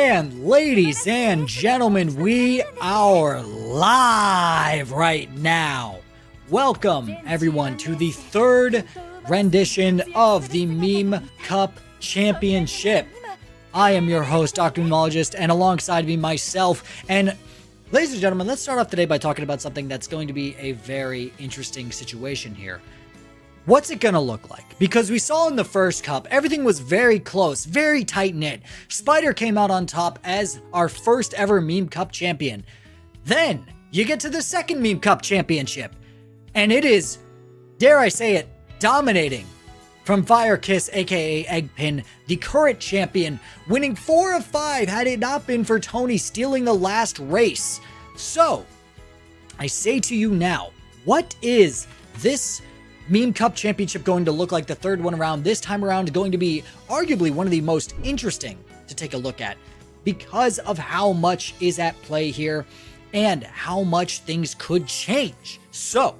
And ladies and gentlemen, we are live right now. Welcome everyone to the third rendition of the Meme Cup Championship. I am your host, Dr. Memeologist, and alongside me, myself. And ladies and gentlemen, let's start off today by talking about something that's going to be a very interesting situation here. What's it gonna look like? Because we saw in the first cup, everything was very close, very tight-knit. Spider came out on top as our first ever Meme Cup champion. Then, you get to the second Meme Cup championship, and it is, dare I say it, dominating from Firekiss, aka Eggpin, the current champion, winning 4 of 5 had it not been for Tony stealing the last race. So, I say to you now, what is this Meme Cup Championship going to look like? The third one around, this time around, going to be arguably one of the most interesting to take a look at because of how much is at play here and how much things could change. So,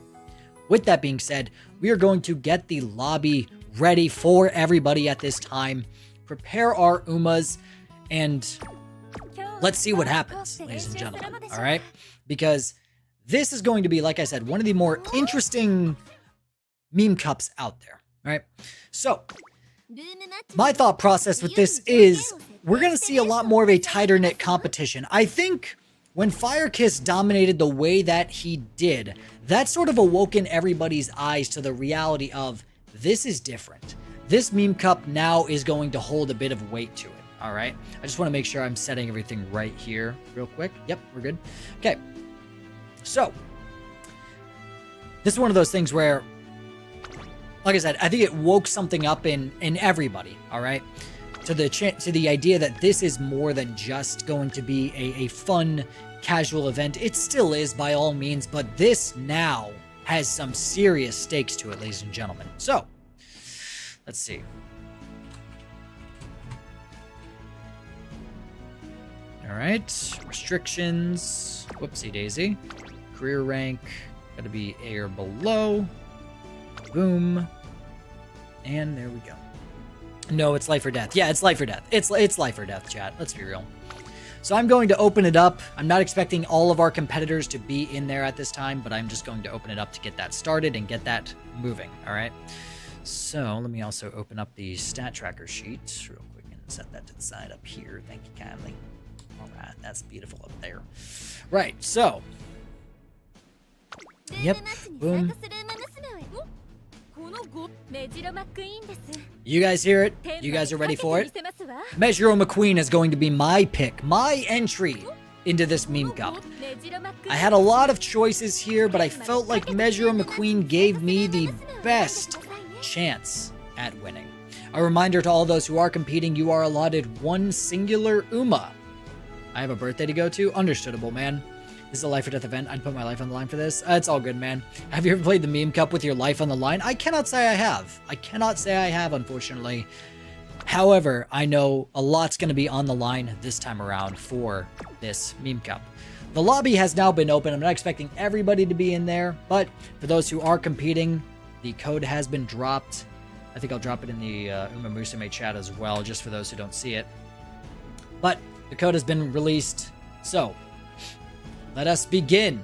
with that being said, we are going to get the lobby ready for everybody at this time, prepare our Umas, and let's see what happens, ladies and gentlemen, all right? Because this is going to be, like I said, one of the more interesting Meme Cups out there, all right? So, my thought process with this is we're going to see a lot more of a tighter knit competition. I think when Firekiss dominated the way that he did, that sort of awoken everybody's eyes to the reality of this is different. This Meme Cup now is going to hold a bit of weight to it, all right? I just want to make sure I'm setting everything right here real quick. Yep, we're good. Okay, so this is one of those things where, like I said, I think it woke something up in everybody, all right? To the idea that this is more than just going to be a fun, casual event. It still is, by all means, but this now has some serious stakes to it, ladies and gentlemen. So, let's see. All right, restrictions. Whoopsie daisy. Career rank, gotta be A or below. Boom. And there we go. No, it's life or death. Yeah, it's life or death. It's life or death, chat. Let's be real. So I'm going to open it up. I'm not expecting all of our competitors to be in there at this time, but I'm just going to open it up to get that started and get that moving, all right? So let me also open up the stat tracker sheet real quick and set that to the side up here. Thank you kindly. All right, that's beautiful up there. Right, so. Yep, boom. You guys hear it? You guys are ready for it? Measuro McQueen is going to be my pick, my entry into this Meme Cup. I had a lot of choices here, but I felt like Measuro McQueen gave me the best chance at winning. A reminder to all those who are competing, you are allotted one singular Uma. I have a birthday to go to? Understandable, man. This is a life or death event. I'd put my life on the line for this. It's all good, man. Have you ever played the Meme Cup with your life on the line? I cannot say I have. I cannot say I have, unfortunately. However, I know a lot's going to be on the line this time around for this Meme Cup. The lobby has now been open. I'm not expecting everybody to be in there, but for those who are competing, the code has been dropped. I think I'll drop it in the Uma Musume chat as well, just for those who don't see it. But the code has been released, so let us begin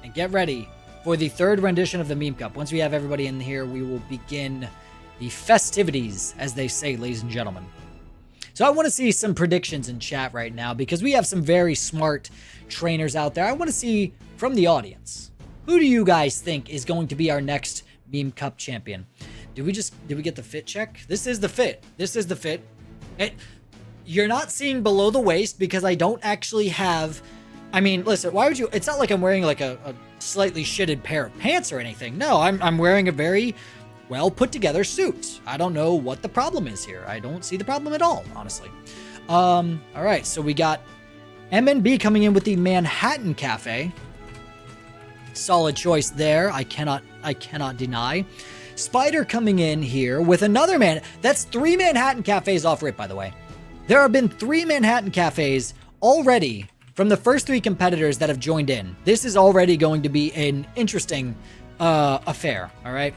and get ready for the third rendition of the Meme Cup. Once we have everybody in here, we will begin the festivities, as they say, ladies and gentlemen. So I want to see some predictions in chat right now because we have some very smart trainers out there. I want to see from the audience, who do you guys think is going to be our next Meme Cup champion? Did we get the fit check? This is the fit. This is the fit. You're not seeing below the waist because I don't actually have... I mean, listen, why would you... It's not like I'm wearing like a slightly shitted pair of pants or anything. No, I'm wearing a very well put together suit. I don't know what the problem is here. I don't see the problem at all, honestly. All right, so we got MNB coming in with the Manhattan Cafe. Solid choice there. I cannot deny. Spider coming in here with another man. That's 3 Manhattan Cafes off rip, by the way. There have been 3 Manhattan Cafes already from the first 3 competitors that have joined in. This is already going to be an interesting affair, all right?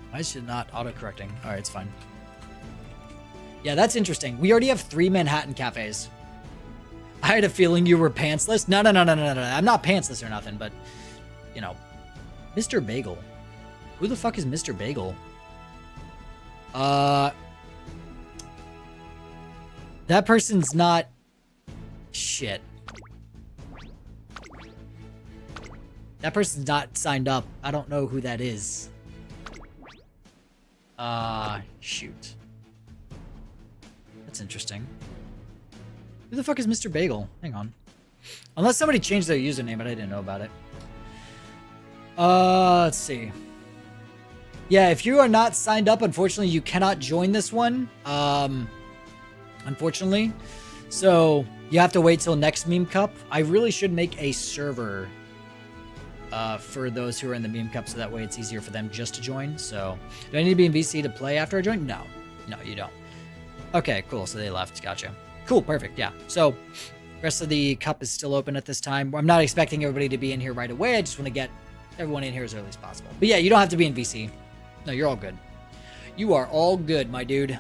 Why is it not auto-correcting? All right, it's fine. Yeah, that's interesting. We already have 3 Manhattan cafes. I had a feeling you were pantsless. No. I'm not pantsless or nothing, but, you know. Mr. Bagel. Who the fuck is Mr. Bagel? That person's not... Shit. That person's not signed up. I don't know who that is. Shoot. That's interesting. Who the fuck is Mr. Bagel? Hang on. Unless somebody changed their username, but I didn't know about it. Let's see. Yeah, if you are not signed up, unfortunately, you cannot join this one. Unfortunately. So, you have to wait till next Meme Cup. I really should make a server for those who are in the Meme Cup, so that way it's easier for them just to join. So, do I need to be in VC to play after I join? No. No, you don't. Okay, cool. So they left. Gotcha. Cool, perfect. Yeah. So, rest of the cup is still open at this time. I'm not expecting everybody to be in here right away. I just want to get everyone in here as early as possible. But yeah, you don't have to be in VC. No, you're all good. You are all good, my dude.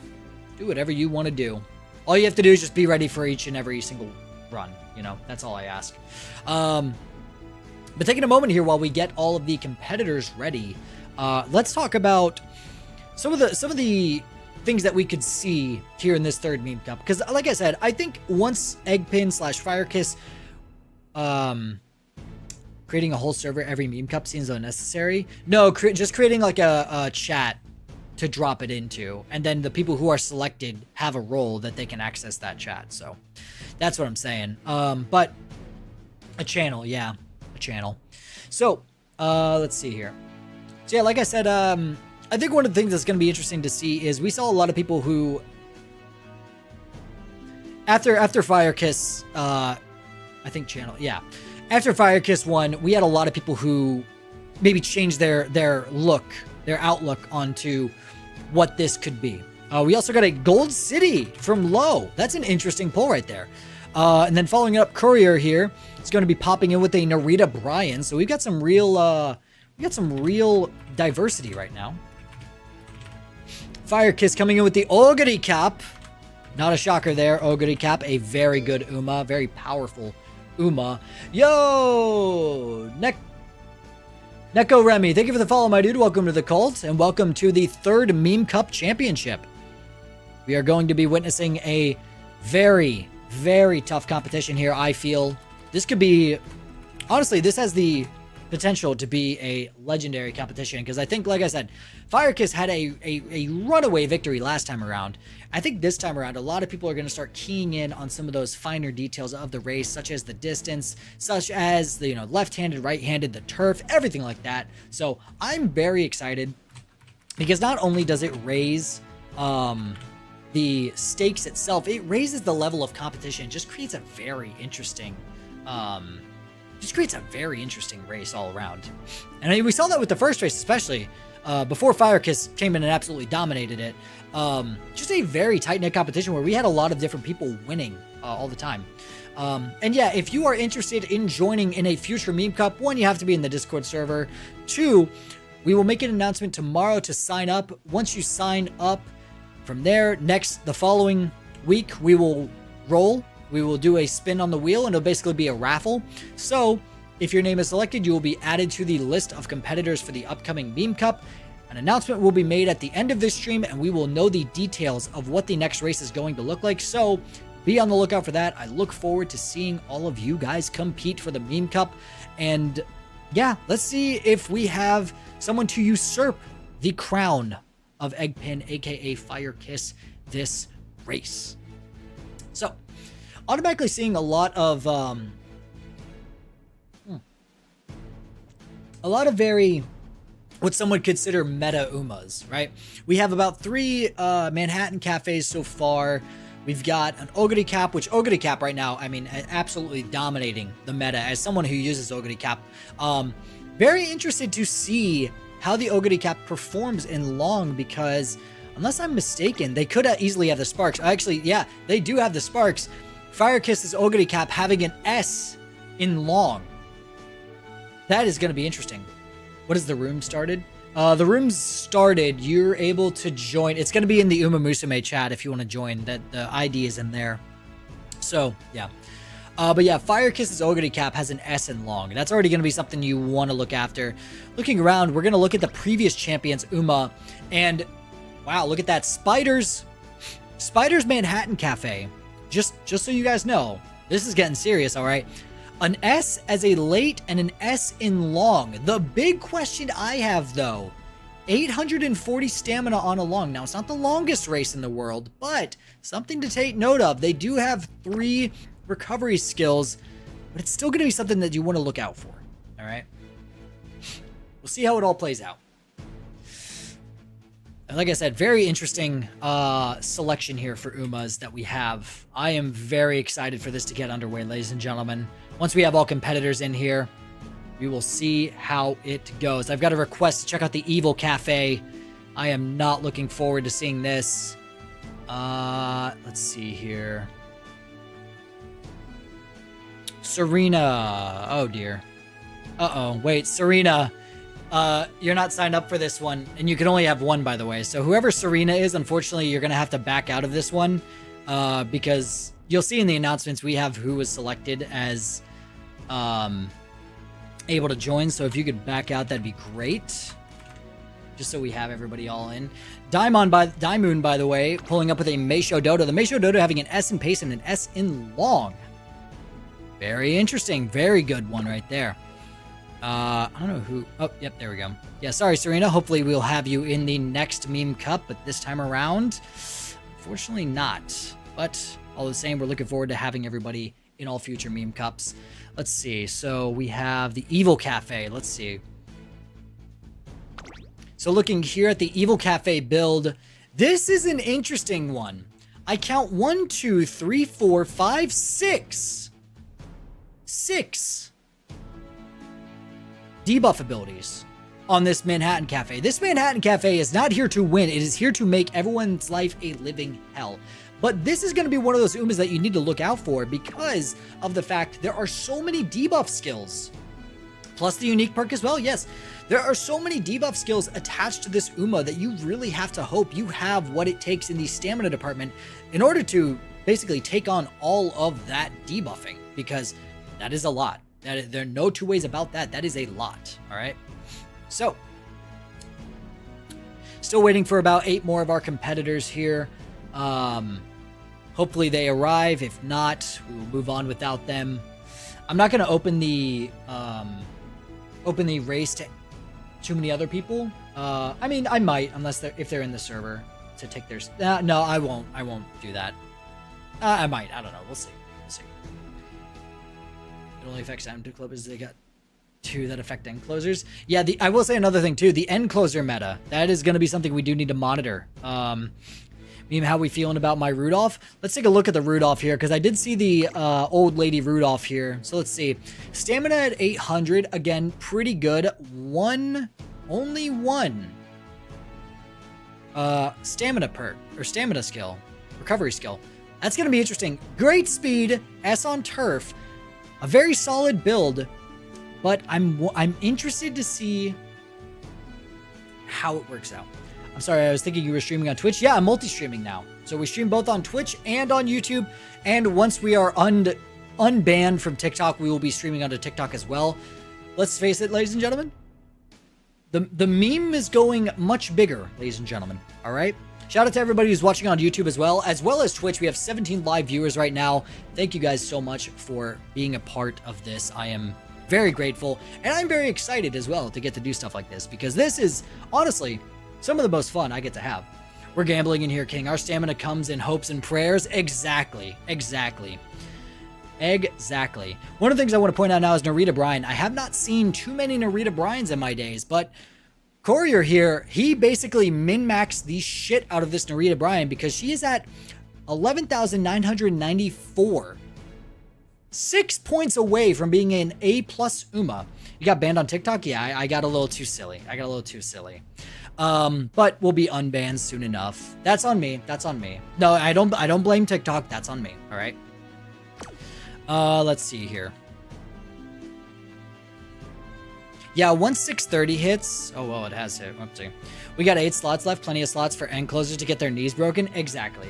Do whatever you want to do. All you have to do is just be ready for each and every single run. You know, that's all I ask. But taking a moment here while we get all of the competitors ready, let's talk about some of the things that we could see here in this third Meme Cup. Because, like I said, I think once Eggpin/Firekiss, creating a whole server every Meme Cup seems unnecessary. No, just creating like a chat to drop it into, and then the people who are selected have a role that they can access that chat. So that's what I'm saying. But a channel, yeah, a channel. So let's see here. So yeah, like I said, I think one of the things that's going to be interesting to see is we saw a lot of people who after Firekiss, I think channel, yeah. After Firekiss won, we had a lot of people who maybe changed their look, their outlook onto what this could be. We also got a Gold City from Low. That's an interesting pull right there. And then following up, Courier here is going to be popping in with a Narita Bryan. So we've got some real, diversity right now. Firekiss coming in with the Ogre Cap. Not a shocker there. Ogre Cap, a very good Uma, very powerful Uma. Yo! Neko Remy, thank you for the follow, my dude. Welcome to the cult, and welcome to the third Meme Cup Championship. We are going to be witnessing a very, very tough competition here, I feel. This could be... Honestly, this has the potential to be a legendary competition, because I think, like I said, Firekiss had a runaway victory last time around. I think this time around, a lot of people are going to start keying in on some of those finer details of the race, such as the distance, such as the left-handed, right-handed, the turf, everything like that. So I'm very excited, because not only does it raise the stakes itself, it raises the level of competition. It just creates a very interesting race all around. And I mean, we saw that with the first race, especially before Firekiss came in and absolutely dominated it. Just a very tight-knit competition where we had a lot of different people winning all the time. And yeah, if you are interested in joining in a future Meme Cup, 1, you have to be in the Discord server. 2, we will make an announcement tomorrow to sign up. Once you sign up, from there, the following week, we will roll. We will do a spin on the wheel, and it'll basically be a raffle. So, if your name is selected, you will be added to the list of competitors for the upcoming Meme Cup. An announcement will be made at the end of this stream, and we will know the details of what the next race is going to look like. So, be on the lookout for that. I look forward to seeing all of you guys compete for the Meme Cup. And yeah, let's see if we have someone to usurp the crown of Eggpin, aka Firekiss, this race. So, automatically seeing a lot of very, what some would consider meta Umas, right? We have about 3 Manhattan cafes so far. We've got an Ogre Cap, which Ogre Cap right now, I mean, absolutely dominating the meta as someone who uses Ogre Cap. Very interested to see how the Ogre Cap performs in Long, because unless I'm mistaken, they could easily have the Sparks. Actually, yeah, they do have the Sparks. Firekiss's Ogre Cap having an S in Long. That is going to be interesting. What is the room started? The room's started. You're able to join. It's going to be in the Uma Musume chat if you want to join. That the ID is in there. So, yeah. But yeah, Fire Kiss's Ogre Cap has an S in long. That's already going to be something you want to look after. Looking around, we're going to look at the previous champions, Uma. And, wow, look at that. Spider's Manhattan Cafe. Just so you guys know, this is getting serious, all right? An S as a late and an S in long. The big question I have, though, 840 stamina on a long. Now, it's not the longest race in the world, but something to take note of. They do have 3 recovery skills, but it's still going to be something that you want to look out for, all right? We'll see how it all plays out. And like I said, very interesting selection here for Umas that we have. I am very excited for this to get underway, ladies and gentlemen. Once we have all competitors in here, we will see how it goes. I've got a request to check out the Evil Cafe. I am not looking forward to seeing this. Let's see here. Serena. Oh, dear. Uh-oh. Wait, Serena. You're not signed up for this one, and you can only have one, by the way. So whoever Serena is, unfortunately, you're going to have to back out of this one, because you'll see in the announcements we have who was selected as able to join. So if you could back out, that'd be great, just so we have everybody all in. Daimoon, by the way, pulling up with a Meisho Dodo. The Meisho Dodo having an S in pace and an S in long. Very interesting. Very good one right there. I don't know who. Oh, yep, there we go. Yeah, sorry, Serena. Hopefully we'll have you in the next Meme Cup, but this time around, unfortunately not. But all the same, we're looking forward to having everybody in all future Meme Cups. Let's see. So we have the Evil Cafe. Let's see. So looking here at the Evil Cafe build, this is an interesting one. I count 1, 2, 3, 4, 5, 6. 6 debuff abilities on this Manhattan Cafe. This Manhattan Cafe is not here to win. It is here to make everyone's life a living hell. But this is going to be one of those Umas that you need to look out for because of the fact there are so many debuff skills. Plus the unique perk as well. Yes, there are so many debuff skills attached to this Uma that you really have to hope you have what it takes in the stamina department in order to basically take on all of that debuffing, because that is a lot. There are no two ways about that. That is a lot. All right. So, still waiting for about 8 more of our competitors here. Hopefully they arrive. If not, we will move on without them. I'm not going to open the race to too many other people. I mean, I might, unless if they're in the server to take their. No, I won't. I won't do that. I might. I don't know. We'll see. It only affects end closers. They got 2 that affect end closers. Yeah, I will say another thing too. The end closer meta, that is going to be something we do need to monitor. Meme, how we feeling about my Rudolph? Let's take a look at the Rudolph here, because I did see the old lady Rudolph here. So let's see. Stamina at 800. Again, pretty good. Only one stamina perk, or stamina skill, recovery skill. That's going to be interesting. Great speed, S on turf. A very solid build, but I'm interested to see how it works out. I'm sorry, I was thinking you were streaming on Twitch. Yeah, I'm multi-streaming now. So we stream both on Twitch and on YouTube. And once we are unbanned from TikTok, we will be streaming onto TikTok as well. Let's face it, ladies and gentlemen. The meme is going much bigger, ladies and gentlemen. All right? Shout out to everybody who's watching on YouTube as well as Twitch. We have 17 live viewers right now. Thank you guys so much for being a part of this. I am very grateful, and I'm very excited as well to get to do stuff like this, because this is, honestly, some of the most fun I get to have. We're gambling in here, King. Our stamina comes in hopes and prayers. Exactly. One of the things I want to point out now is Narita Bryan. I have not seen too many Narita Bryans in my days, but Courier here, he basically min-maxed the shit out of this Narita Bryan because she is at 11,994. 6 points away from being an A+ Uma. You got banned on TikTok? Yeah, I got a little too silly. But we'll be unbanned soon enough. That's on me. No, I don't blame TikTok. That's on me. All right. Let's see here. Yeah, once 6:30 hits... Oh, well, it has hit. Let's see. We got 8 slots left. Plenty of slots for end closers to get their knees broken. Exactly.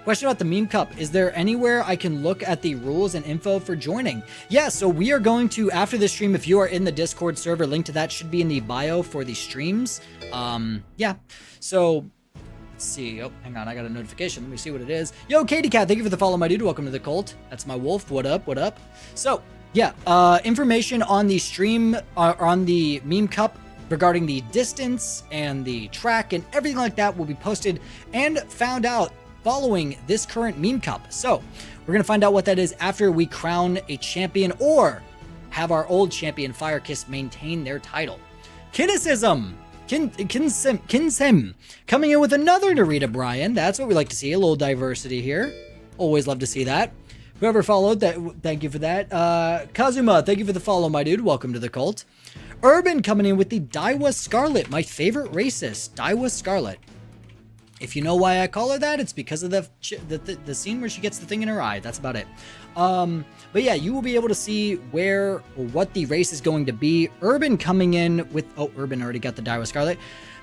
Question about the Meme Cup. Is there anywhere I can look at the rules and info for joining? Yeah, so we are going to, after this stream, if you are in the Discord server, link to that should be in the bio for the streams. Yeah. So... Let's see. Oh, hang on. I got a notification. Let me see what it is. Yo, Katie Cat, thank you for the follow, my dude. Welcome to the cult. That's my wolf. What up? So, yeah, information on the stream, on the Meme Cup regarding the distance and the track and everything like that will be posted and found out following this current Meme Cup. So, we're going to find out what that is after we crown a champion or have our old champion Firekiss maintain their title. Kineticism! Kinsem coming in with another Narita Brian. That's what we like to see. A little diversity here. Always love to see that. Whoever followed, that, thank you for that. Kazuma, thank you for the follow, my dude. Welcome to the cult. Urban coming in with the Daiwa Scarlet, my favorite racist. Daiwa Scarlet. If you know why I call her that, it's because of the scene where she gets the thing in her eye. That's about it. But yeah, you will be able to see where or what the race is going to be. Urban coming in with... Oh, Urban already got the Daiwa Scarlet.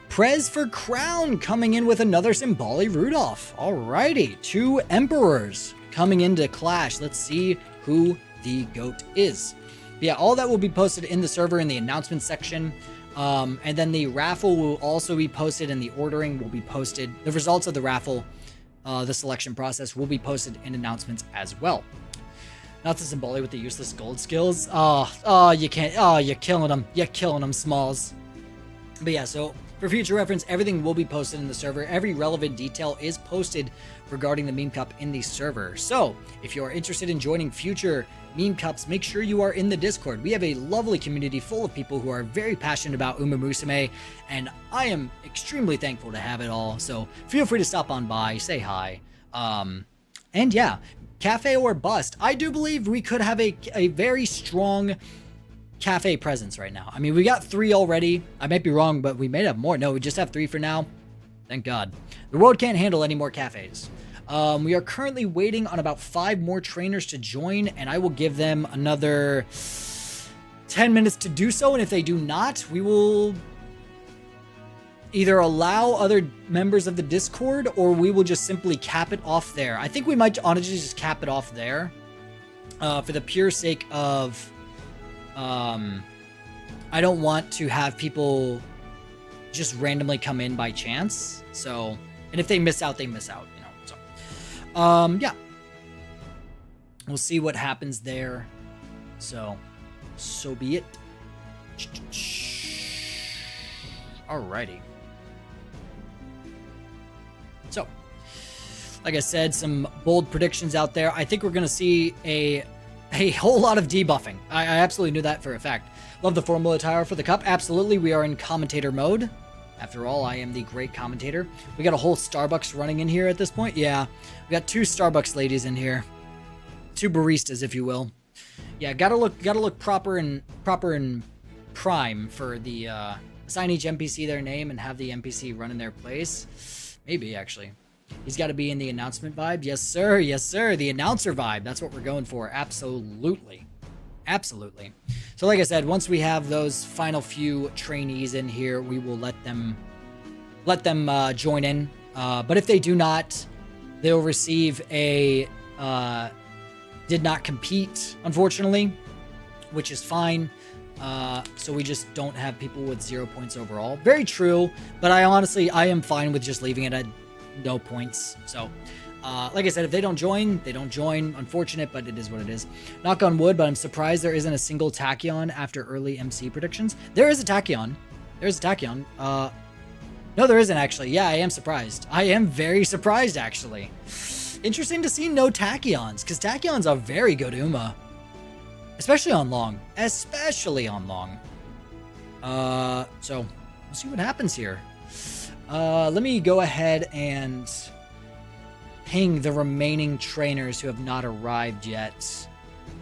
Prez for Crown coming in with another Symboli Rudolph. Alrighty. 2 Emperors coming into clash. Let's see who the GOAT is. But yeah, all that will be posted in the server in the announcement section. And then the raffle will also be posted and the ordering will be posted. The results of the raffle, the selection process will be posted in announcements as well. Not the Symboli with the useless gold skills. Oh, you can't. Oh, you're killing them. You're killing them, Smalls. But yeah, so for future reference, everything will be posted in the server. Every relevant detail is posted regarding the Meme Cup in the server. So if you are interested in joining future Meme Cups, make sure you are in the Discord. We have a lovely community full of people who are very passionate about Uma Musume, and I am extremely thankful to have it all. So feel free to stop on by, say hi. And yeah, cafe or bust. I do believe we could have a very strong cafe presence right now. I mean, we got 3 already. I might be wrong, but we may have more. No, we just have 3 for now. Thank God. The world can't handle any more cafes. We are currently waiting on about 5 more trainers to join, and I will give them another 10 minutes to do so. And if they do not, we will either allow other members of the Discord or we will just simply cap it off there. I think we might honestly just cap it off there for the pure sake of I don't want to have people just randomly come in by chance. So, and if they miss out, they miss out, you know. So, yeah. We'll see what happens there. So be it. Alrighty. So, like I said, some bold predictions out there. I think we're going to see a whole lot of debuffing. I absolutely knew that for a fact. Love the formula attire for the cup. Absolutely, we are in commentator mode. After all, I am the great commentator. We got a whole Starbucks running in here at this point. Yeah, we got 2 Starbucks ladies in here. 2 baristas, if you will. Yeah, gotta look proper and prime for the assign each NPC their name and have the NPC run in their place. Maybe actually. He's got to be in the announcement vibe. Yes, sir. Yes, sir. The announcer vibe. That's what we're going for. Absolutely. Absolutely. So like I said, once we have those final few trainees in here, we will let them join in. But if they do not, they'll receive a did not compete, unfortunately, which is fine. So we just don't have people with 0 points overall. Very true, but I am fine with just leaving it at no points. So, like I said, if they don't join, they don't join. Unfortunate, but it is what it is. Knock on wood, but I'm surprised there isn't a single Tachyon after early MC predictions. There is a Tachyon. There's a Tachyon. No, there isn't actually. Yeah, I am surprised. I am very surprised, actually. Interesting to see no Tachyons, because Tachyons are very good Uma. Especially on long. Especially on long. So, we'll see what happens here. Let me go ahead and ping the remaining trainers who have not arrived yet.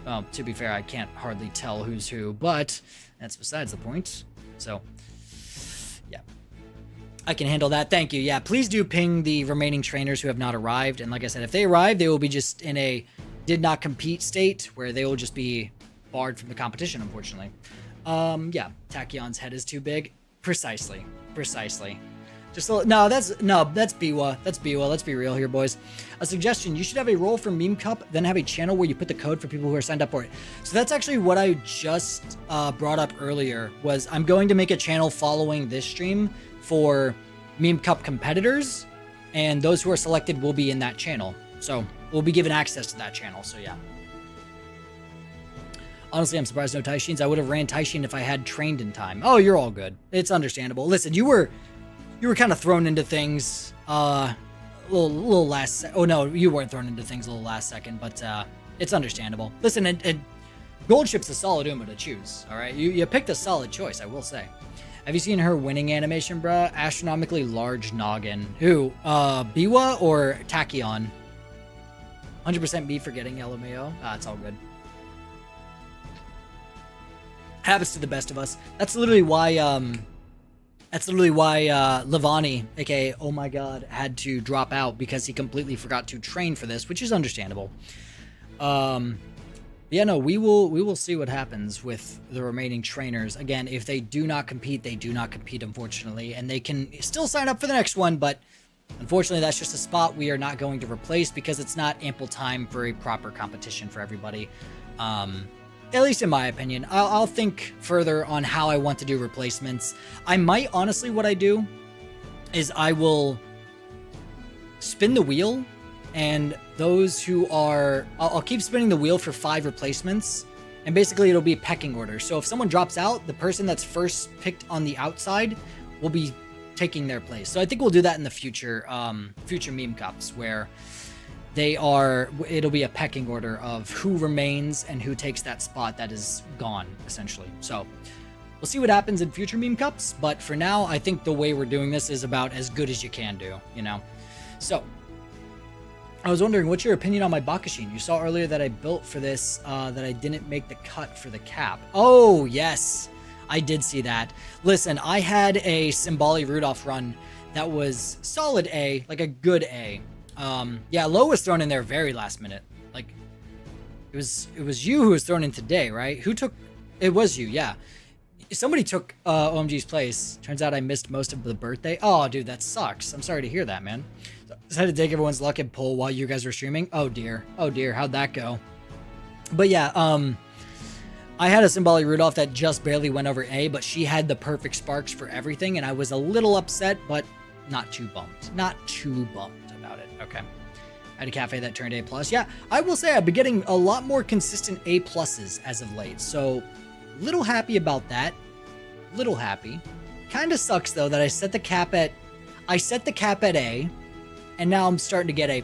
Well, to be fair, I can't hardly tell who's who, but that's besides the point. So, yeah. I can handle that. Thank you. Yeah, please do ping the remaining trainers who have not arrived. And like I said, if they arrive, they will be just in a did not compete state where they will just be barred from the competition, unfortunately. Yeah, Tachyon's head is too big. Precisely. Just a, no, that's Biwa. That's Biwa. Let's be real here, boys. A suggestion: you should have a role for Meme Cup, then have a channel where you put the code for people who are signed up for it. So that's actually what I just brought up earlier. Was I'm going to make a channel following this stream for Meme Cup competitors, and those who are selected will be in that channel. So we'll be given access to that channel. So yeah. Honestly, I'm surprised no Taishins. I would have ran Taishin if I had trained in time. Oh, you're all good. It's understandable. Listen, you were kind of thrown into things a little last. Oh no, you weren't thrown into things a little last second, but it's understandable. Listen, Goldship's a solid Uma to choose. All right, you picked a solid choice, I will say. Have you seen her winning animation, bruh? Astronomically large noggin. Who? Biwa or Tachyon? 100% me forgetting LMAO. It's all good. Happens to the best of us. That's literally why Levani, aka Oh My God, had to drop out because he completely forgot to train for this, which is understandable. Yeah, no, we will see what happens with the remaining trainers. Again, if they do not compete, they do not compete, unfortunately, and they can still sign up for the next one, but unfortunately, that's just a spot we are not going to replace because it's not ample time for a proper competition for everybody. At least in my opinion. I'll think further on how I want to do replacements. I might, honestly, what I do is I will spin the wheel, and those who are... I'll keep spinning the wheel for 5 replacements, and basically it'll be a pecking order. So if someone drops out, the person that's first picked on the outside will be taking their place. So I think we'll do that in the future, future Meme Cups, where... it'll be a pecking order of who remains and who takes that spot that is gone, essentially. So we'll see what happens in future Meme Cups, but for now, I think the way we're doing this is about as good as you can do, you know? So, I was wondering, what's your opinion on my Bakashin? You saw earlier that I built for this, that I didn't make the cut for the cap. Oh, yes, I did see that. Listen, I had a Symboli Rudolph run that was solid A, like a good A. Yeah, Low was thrown in there very last minute. Like, it was you who was thrown in today, right? Who took... It was you, yeah. Somebody took OMG's place. Turns out I missed most of the birthday. Oh, dude, that sucks. I'm sorry to hear that, man. So, I just had to take everyone's luck and pull while you guys were streaming. Oh, dear. Oh, dear. How'd that go? But yeah, I had a Symboli Rudolph that just barely went over A, but she had the perfect sparks for everything, and I was a little upset, but not too bummed. Not too bummed. Okay. I had a cafe that turned A+. Yeah, I will say I've been getting a lot more consistent A+ as of late. So, little happy about that. Little happy. Kind of sucks though that I set the cap at A, and now I'm starting to get A+.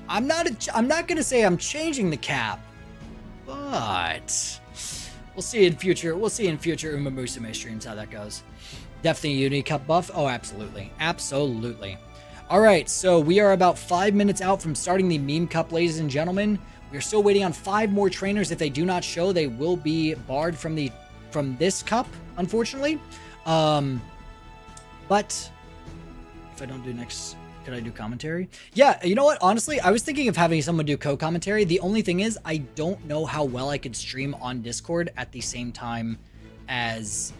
I'm not going to say I'm changing the cap, but we'll see in future Uma Musume streams how that goes. Definitely a Uni Cup buff. Oh, absolutely. Absolutely. All right, so we are about 5 minutes out from starting the Meme Cup, ladies and gentlemen. We're still waiting on 5 more trainers. If they do not show, they will be barred from this cup, unfortunately. But if I don't do next, could I do commentary? Yeah, you know what? Honestly, I was thinking of having someone do co-commentary. The only thing is, I don't know how well I could stream on Discord at the same time as...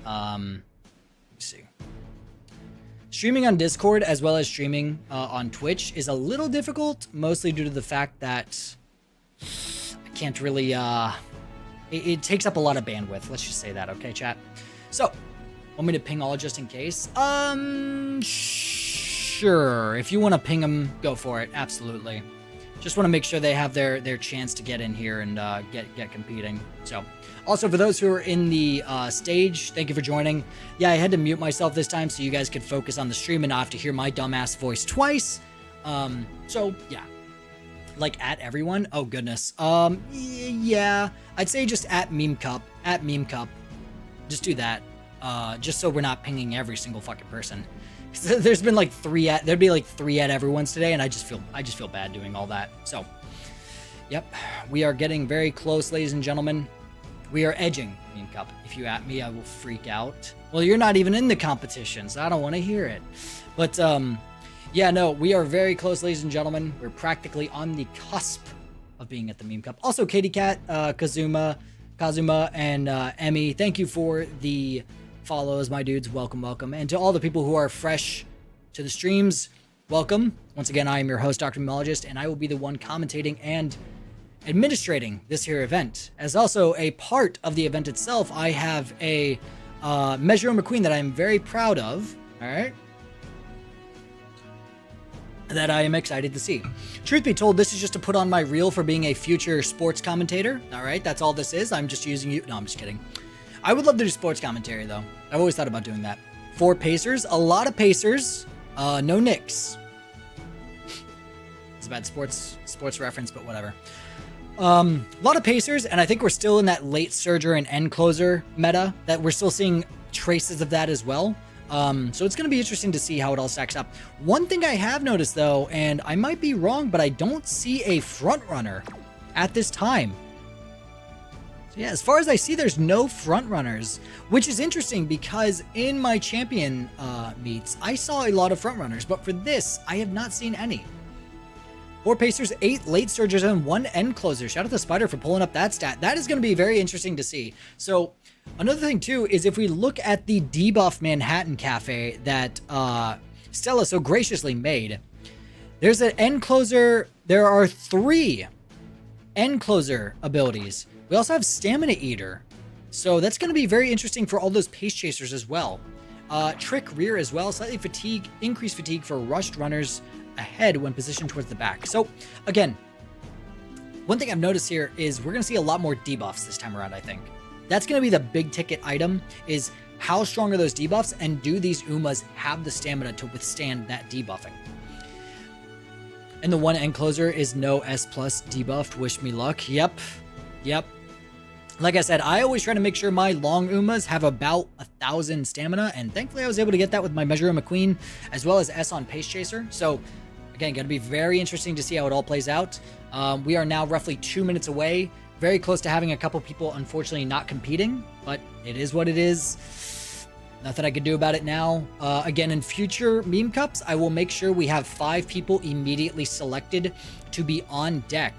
see. Streaming on Discord as well as streaming on Twitch is a little difficult, mostly due to the fact that I can't really, it takes up a lot of bandwidth. Let's just say that, okay, chat? So, want me to ping all just in case? Sure. If you want to ping them, go for it. Absolutely. Just want to make sure they have their chance to get in here and get competing. So, also for those who are in the stage, thank you for joining. Yeah, I had to mute myself this time so you guys could focus on the stream and not have to hear my dumbass voice twice. So yeah, like at everyone. Oh goodness. Yeah, I'd say just at Meme Cup. At Meme Cup. Just do that. Just so we're not pinging every single fucking person. There's been like there'd be like 3 at everyone's today, and I just feel bad doing all that. So, yep, we are getting very close, ladies and gentlemen. We are edging Meme Cup. If you at me, I will freak out. Well, you're not even in the competition, so I don't want to hear it. But yeah, no, we are very close, ladies and gentlemen. We're practically on the cusp of being at the Meme Cup. Also, Katie Cat, Kazuma, Kazuma and Emmy, thank you for the follows, my dudes. Welcome, welcome. And to all the people who are fresh to the streams, welcome. Once again, I am your host, Dr. Memologist, and I will be the one commentating and administrating this here event. As also a part of the event itself, I have a Measure McQueen that I am very proud of. All right. That I am excited to see. Truth be told, this is just to put on my reel for being a future sports commentator. All right, that's all this is. I'm just using you. No, I'm just kidding. I would love to do sports commentary, though. I've always thought about doing that. 4 Pacers, a lot of Pacers, no Knicks. It's a bad sports reference, but whatever. A lot of Pacers, and I think we're still in that late surger and end closer meta, that we're still seeing traces of that as well. So it's going to be interesting to see how it all stacks up. One thing I have noticed, though, and I might be wrong, but I don't see a front runner at this time. So yeah, as far as I see, there's no front runners, which is interesting because in my champion meets, I saw a lot of front runners, but for this, I have not seen any. 4 Pacers, 8 late surgers, and 1 end closer. Shout out to Spider for pulling up that stat. That is going to be very interesting to see. So another thing, too, is if we look at the Debuff Manhattan Cafe that Stella so graciously made, there's an end closer. There are 3 end closer abilities. We also have Stamina Eater. So that's going to be very interesting for all those pace chasers as well. Trick Rear as well. Slightly fatigue, increased fatigue for rushed runners ahead when positioned towards the back. So again, one thing I've noticed here is we're going to see a lot more debuffs this time around, I think. That's going to be the big ticket item, is how strong are those debuffs, and do these Umas have the stamina to withstand that debuffing? And the 1 end closer is no S+ debuffed. Wish me luck. Yep. Like I said, I always try to make sure my long Umas have about 1,000 stamina, and thankfully I was able to get that with my Measure McQueen, as well as S on Pace Chaser. So again, going to be very interesting to see how it all plays out. We are now roughly 2 minutes away, very close to having a couple people unfortunately not competing, but it is what it is. Nothing I can do about it now. Again, in future meme cups, I will make sure we have 5 people immediately selected to be on deck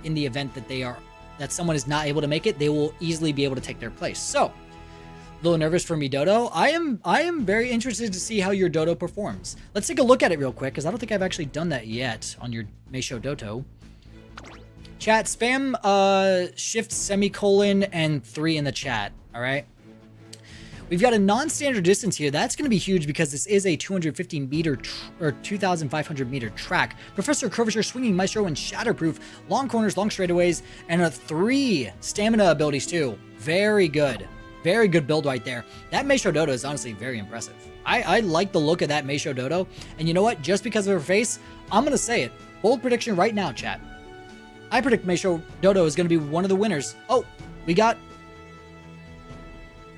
in the event that someone is not able to make it. They will easily be able to take their place. So, a little nervous for me, Dodo. I am very interested to see how your Dodo performs. Let's take a look at it real quick, because I don't think I've actually done that yet on your Meisho Dodo. Chat, spam shift semicolon and 3 in the chat, all right? We've got a non-standard distance here. That's going to be huge because this is a 250 meter or 2,500 meter track. Professor Curvature, Swinging Maestro, and Shatterproof. Long corners, long straightaways, and 3 stamina abilities too. Very good. Very good build right there. That Meisho Dodo is honestly very impressive. I like the look of that Meisho Dodo. And you know what? Just because of her face, I'm going to say it. Bold prediction right now, chat. I predict Meisho Dodo is going to be one of the winners. Oh, we got...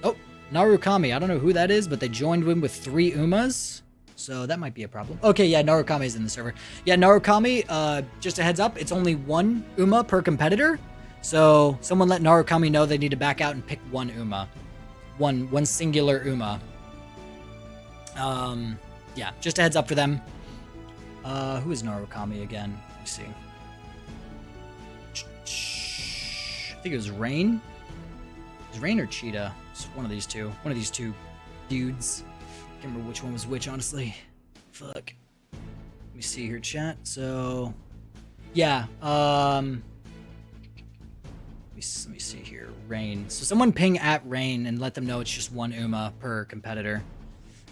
Oh, Narukami. I don't know who that is, but they joined in with 3 Umas. So that might be a problem. Okay, yeah, Narukami is in the server. Yeah, Narukami, just a heads up, it's only 1 Uma per competitor. So someone let Narukami know they need to back out and pick 1 Uma. One singular Uma. Yeah, just a heads up for them. Who is Narukami again? Let me see. I think it was Rain. It was Rain or Cheetah. It's one of these two. One of these 2 dudes. Can't remember which one was which, honestly. Fuck. Let me see here, chat. So, yeah. Let me see here. Rain. So someone ping at Rain and let them know it's just 1 Uma per competitor.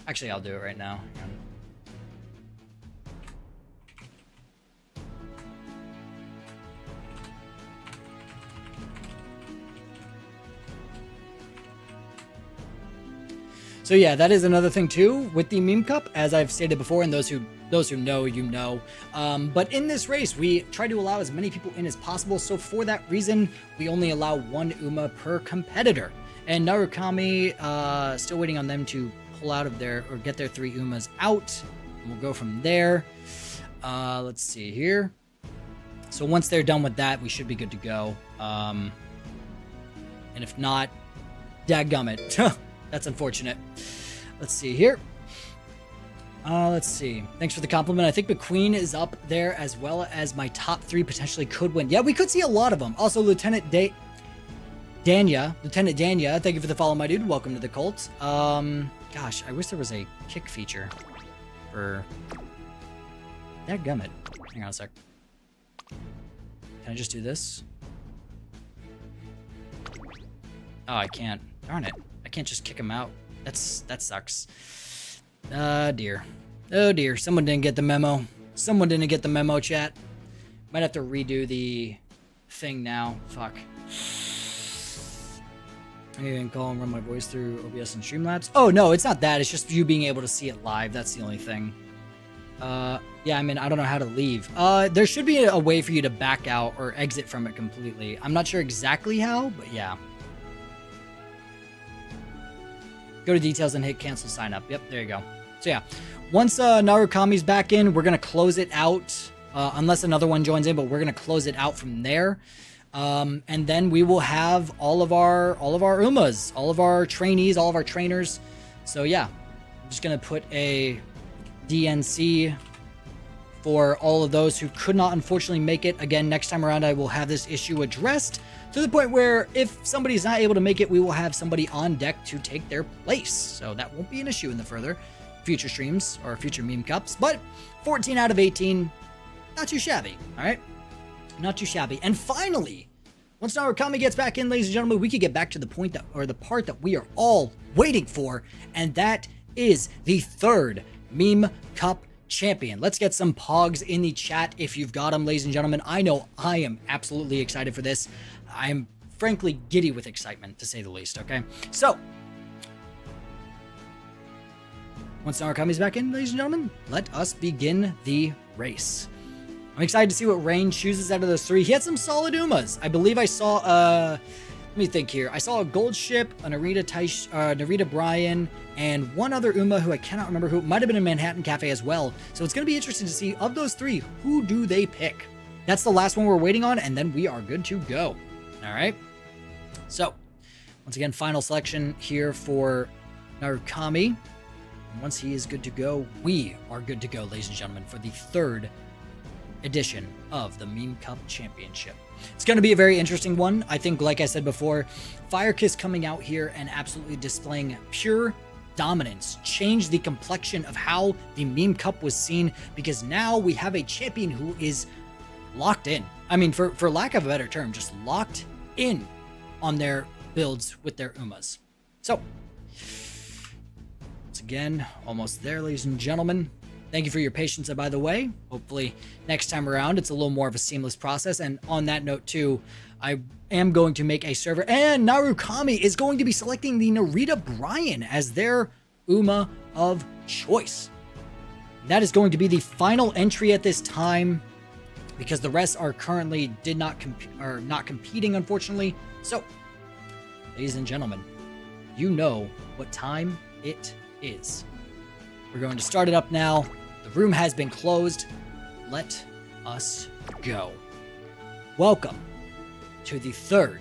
Actually, I'll do it right now. Hang on. So yeah, that is another thing too with the meme cup, as I've stated before, and those who know, you know. But in this race, we try to allow as many people in as possible. So for that reason, we only allow 1 Uma per competitor. And Narukami, still waiting on them to pull out of their, or get their 3 Umas out. And we'll go from there. Let's see here. So once they're done with that, we should be good to go. And if not, dadgummit. That's unfortunate. Let's see here. Let's see. Thanks for the compliment. I think McQueen is up there as well as my top 3 potentially could win. Yeah, we could see a lot of them. Also, Lieutenant Danya, Lieutenant Danya, thank you for the follow, my dude. Welcome to the cult. Gosh, I wish there was a kick feature for... Dadgummit. Hang on a sec. Can I just do this? Oh, I can't. Darn it. I can't just kick him out. That sucks. Dear. Oh, dear. Someone didn't get the memo. Someone didn't get the memo, chat. Might have to redo the thing now. Fuck. I can call and run my voice through OBS and Streamlabs. Oh, no, it's not that. It's just you being able to see it live. That's the only thing. Yeah, I mean, I don't know how to leave. There should be a way for you to back out or exit from it completely. I'm not sure exactly how, but yeah. Go to details and hit cancel sign up. Yep, there you go. So yeah, once Narukami's back in, we're going to close it out. Unless another one joins in, but we're going to close it out from there. And then we will have all of our Umas, all of our trainees, all of our trainers. So yeah, I'm just going to put a DNC for all of those who could not unfortunately make it. Again, next time around, I will have this issue addressed to the point where if somebody's not able to make it, we will have somebody on deck to take their place. So that won't be an issue in the further future streams or future meme cups. But 14 out of 18, not too shabby. All right, not too shabby. And finally, once Narukami gets back in, ladies and gentlemen, we could get back to the point that, or the part that we are all waiting for, and that is the third Meme Cup champion. Let's get some pogs in the chat if you've got them, ladies and gentlemen. I know I am absolutely excited for this. I'm frankly giddy with excitement, to say the least, okay? So, once Narukami's back in, ladies and gentlemen, let us begin the race. I'm excited to see what Rain chooses out of those three. He had some solid Umas. I believe I saw, let me think here. I saw a Gold Ship, a Narita Bryan, and one other Uma who I cannot remember who. Might have been a Manhattan Cafe as well. So it's going to be interesting to see, of those three, who do they pick? That's the last one we're waiting on, and then we are good to go. All right. So, once again, final selection here for Narukami. And once he is good to go, we are good to go, ladies and gentlemen, for the third edition of the Meme Cup Championship. It's going to be a very interesting one. I think, like I said before, Firekiss coming out here and absolutely displaying pure dominance changed the complexion of how the Meme Cup was seen, because now we have a champion who is locked in. I mean, for lack of a better term, just locked in on their builds with their Umas. So, once again, almost there, ladies and gentlemen. Thank you for your patience, by the way. Hopefully next time around it's a little more of a seamless process. And on that note too, I am going to make a server, and Narukami is going to be selecting the Narita Bryan as their Uma of choice. That is going to be the final entry at this time, because the rest are currently not competing, unfortunately. So, ladies and gentlemen, you know what time it is. We're going to start it up now. The room has been closed. Let us go. Welcome to the third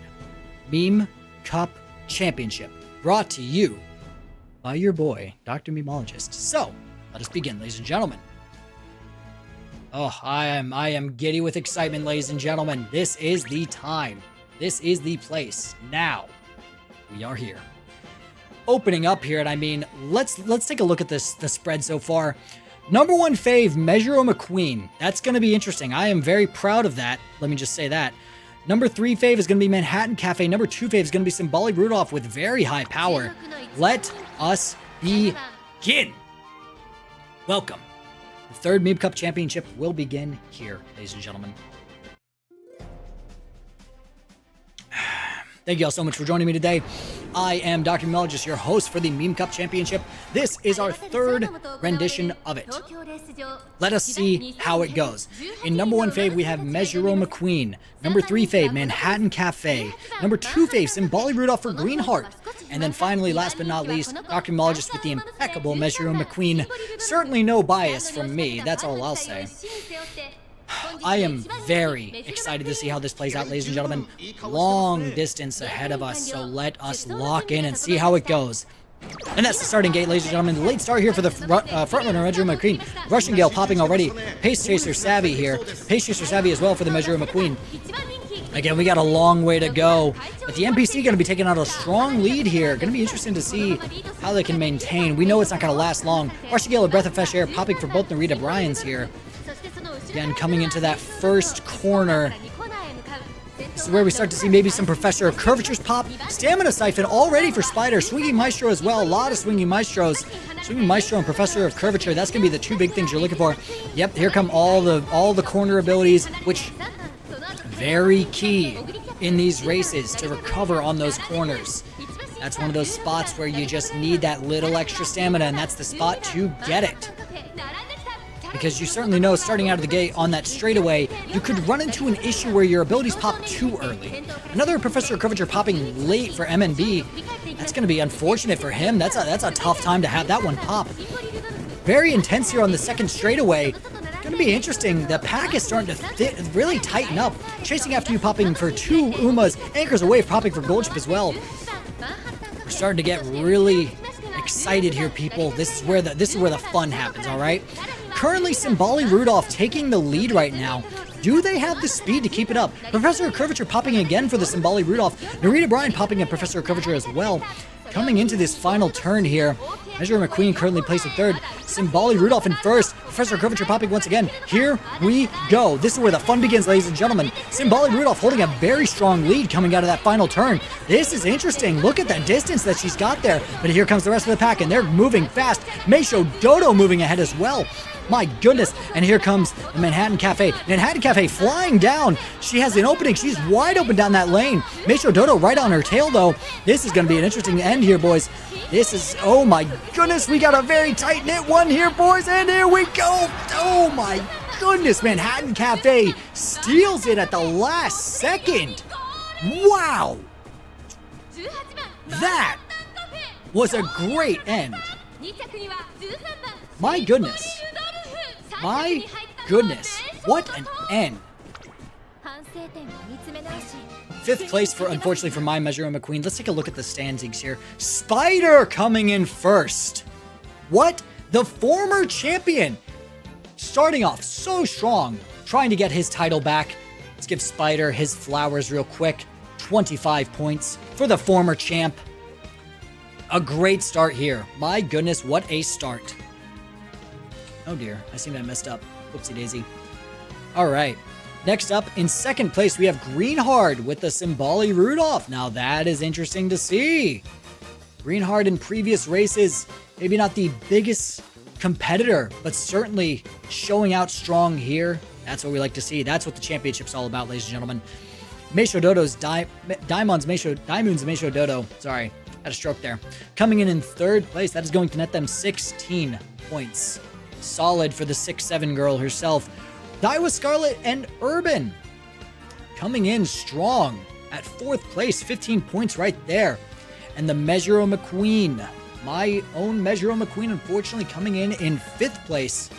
Meme Cup Championship, brought to you by your boy, Dr. Memologist. So, let us begin, ladies and gentlemen. Oh, I am giddy with excitement, ladies and gentlemen. This is the time. This is the place. Now, we are here. Opening up here, and I mean, let's take a look at the spread so far. Number one fave, Measuro McQueen. That's going to be interesting. I am very proud of that. Let me just say that. Number 3 fave is going to be Manhattan Cafe. Number 2 fave is going to be Symbolic Rudolph with very high power. Let us begin. Welcome. The third Meme Cup Championship will begin here, ladies and gentlemen. Thank you all so much for joining me today. I am Dr. Memologist, your host for the Meme Cup Championship. This is our third rendition of it. Let us see how it goes. In number 1 fave, we have Measuro McQueen. Number 3 fave, Manhattan Cafe. Number 2 fave, Symbolic Rudolph for Greenheart. And then finally, last but not least, Dr. Memologist with the impeccable Measuro McQueen. Certainly no bias from me, that's all I'll say. I am very excited to see how this plays out, ladies and gentlemen. Long distance ahead of us, so let us lock in and see how it goes. And that's the starting gate, ladies and gentlemen. The late start here for the frontrunner, Measuro McQueen. Russian Gale popping already. Pace Chaser Savvy here. Pace Chaser Savvy as well for the Measuro McQueen. Again, we got a long way to go, but the NPC going to be taking out a strong lead here. Going to be interesting to see how they can maintain. We know it's not going to last long. Marcia Gale, a breath of fresh air, popping for both Narita Bryans here. Again, coming into that first corner. This is where we start to see maybe some Professor of Curvatures pop. Stamina Siphon all ready for Spider. Swinging Maestro as well. A lot of Swinging Maestros. Swinging Maestro and Professor of Curvature. That's going to be the two big things you're looking for. Yep, here come all the corner abilities, which very key in these races to recover on those corners. That's one of those spots where you just need that little extra stamina, and that's the spot to get it. Because you certainly know starting out of the gate on that straightaway, you could run into an issue where your abilities pop too early. Another Professor of Curvature popping late for MNB. That's going to be unfortunate for him. That's a tough time to have that one pop. Very intense here on the second straightaway. Going to be interesting. The pack is starting to really tighten up. Chasing after you, popping for two Umas. Anchors away, popping for Gold Chip as well. We're starting to get really excited here, people. This is where the fun happens, all right? Currently, Simbali Rudolph taking the lead right now. Do they have the speed to keep it up? Professor of Curvature popping again for the Simbali Rudolph. Narita Bryan popping a Professor of Curvature as well. Coming into this final turn here, Measure McQueen currently placed in third. Simbali Rudolph in first. Professor of Curvature popping once again. Here we go. This is where the fun begins, ladies and gentlemen. Simbali Rudolph holding a very strong lead coming out of that final turn. This is interesting. Look at that distance that she's got there. But here comes the rest of the pack, and they're moving fast. Meisho Dodo moving ahead as well. My goodness. And here comes the Manhattan Cafe. Manhattan Cafe flying down. She has an opening. She's wide open down that lane. Meisho Dodo right on her tail, though. This is going to be an interesting end here, boys. This is, oh my goodness, we got a very tight-knit one here, boys, and here we go. Oh my goodness, Manhattan Cafe steals it at the last second. Wow. That was a great end. My goodness. My goodness. What an end. Fifth place, unfortunately, for my Measure McQueen. Let's take a look at the standings here. Spider coming in first. What? The former champion. Starting off so strong, trying to get his title back. Let's give Spider his flowers real quick. 25 points for the former champ. A great start here. My goodness, what a start. Oh dear, I seem to have messed up. Whoopsie daisy. All right. Next up, in second place, we have Greenhard with the Simbali Rudolph. Now that is interesting to see. Greenhard in previous races, maybe not the biggest competitor, but certainly showing out strong here. That's what we like to see. That's what the championship's all about, ladies and gentlemen. Meisho Dodo's Daimon's Meisho Dodo. Sorry, had a stroke there. Coming in third place, that is going to net them 16 points. Solid for the 6'7" girl herself. Daiwa Scarlet and Urban coming in strong at fourth place, 15 points right there. And the Measure McQueen, my own Measure McQueen, unfortunately coming in fifth place.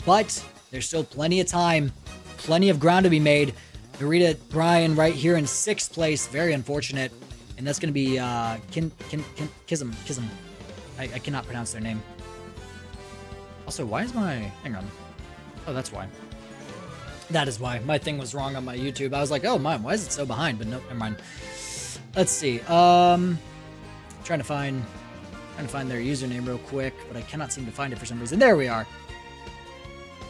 But there's still plenty of time, plenty of ground to be made. Narita Bryan right here in sixth place, very unfortunate. And that's going to be Kism. I cannot pronounce their name. Also, why is my... Hang on. Oh, that's why. That is why. My thing was wrong on my YouTube. I was like, oh, mine, why is it so behind? But nope, never mind. Let's see. Trying to find their username real quick, but I cannot seem to find it for some reason. There we are.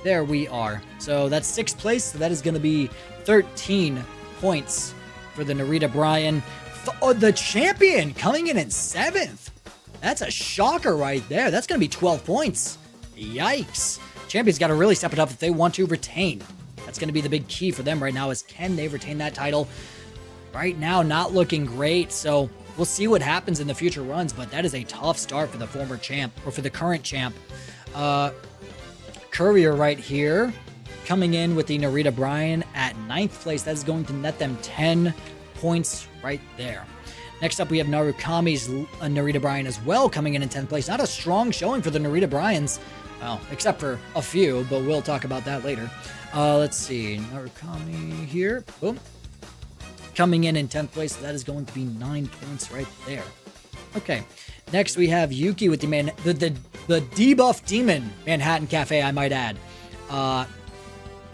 There we are. So that's sixth place. So that is going to be 13 points for the Narita Bryan. The champion coming in seventh. That's a shocker right there. That's going to be 12 points. Yikes. Champion's got to really step it up if they want to retain. That's going to be the big key for them right now, is can they retain that title? Right now, not looking great, so we'll see what happens in the future runs, but that is a tough start for the former champ, or for the current champ. Courier right here, coming in with the Narita Bryan at ninth place. That is going to net them 10 points right there. Next up, we have Narukami's Narita Bryan as well, coming in 10th place. Not a strong showing for the Narita Bryans, well, except for a few, but we'll talk about that later. Let's see, Narukami here, boom. Coming in 10th place, so that is going to be 9 points right there. Okay, next we have Yuki with the debuff demon Manhattan Cafe, I might add.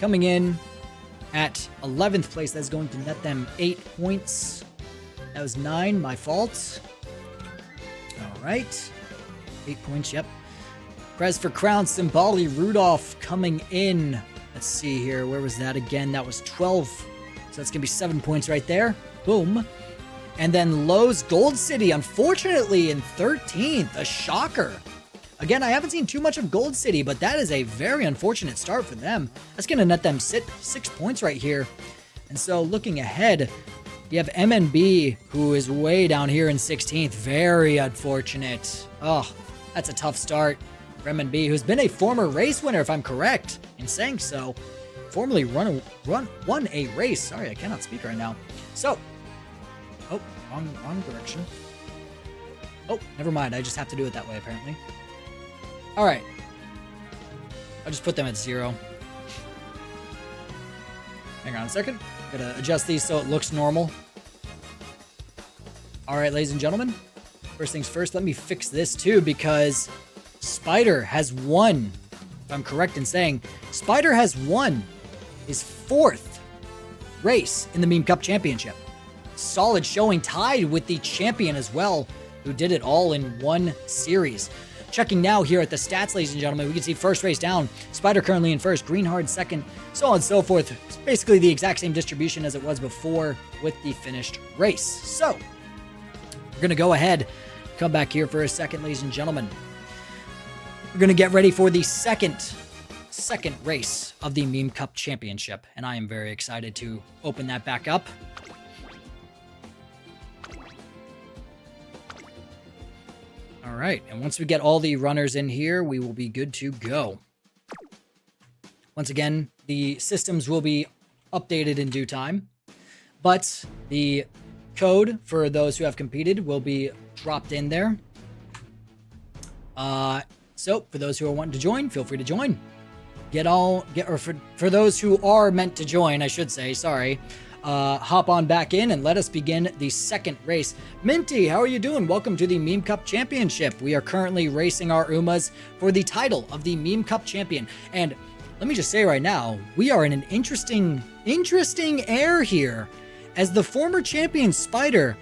Coming in at 11th place. That's going to net them 8 points. That was 9, my fault. All right. 8 points, yep. Prez for Crown, Simbali, Rudolph coming in. Let's see here. Where was that again? That was 12. So that's going to be 7 points right there. Boom. And then Lowe's Gold City, unfortunately, in 13th. A shocker. Again, I haven't seen too much of Gold City, but that is a very unfortunate start for them. That's going to net them 6 points right here. And so looking ahead, you have MNB, who is way down here in 16th. Very unfortunate. Oh, that's a tough start for MNB, who's been a former race winner, if I'm correct in saying so. Formerly won a race. Sorry, I cannot speak right now. So, oh, wrong direction. Oh, never mind. I just have to do it that way, apparently. All right. I'll just put them at 0. Hang on a second. Gotta adjust these so it looks normal. All right, ladies and gentlemen. First things first, let me fix this too, because Spider has won. If I'm correct in saying, Spider has won his 4th race in the Meme Cup Championship. Solid showing, tied with the champion as well, who did it all in one series. Checking now here at the stats, ladies and gentlemen, we can see first race down. Spider currently in first, Greenhard second, so on and so forth. It's basically the exact same distribution as it was before with the finished race. So, we're going to go ahead, come back here for a second, ladies and gentlemen. We're going to get ready for the second race of the Meme Cup Championship, and I am very excited to open that back up. All right, and once we get all the runners in here, we will be good to go. Once again, the systems will be updated in due time, but the code for those who have competed will be dropped in there. So for those who are wanting to join, feel free to join. For those who are meant to join, I should say, sorry. Hop on back in and let us begin the second race. Minty, how are you doing? Welcome to the Meme Cup Championship. We are currently racing our Umas for the title of the Meme Cup Champion. And let me just say right now, we are in an interesting air here, as the former champion Spider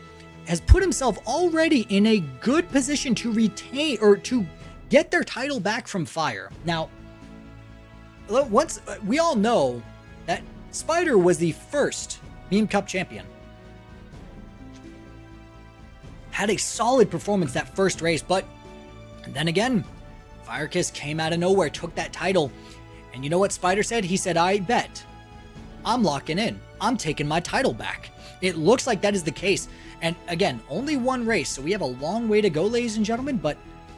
has put himself already in a good position to retain or to get their title back from Fire. Now, once we all know that Spider was the first Meme Cup champion. Had a solid performance that first race, but then again, Firekiss came out of nowhere, took that title. And you know what Spider said? He said, I bet. I'm locking in. I'm taking my title back. It looks like that is the case. And again, only one race, so we have a long way to go, ladies and gentlemen, but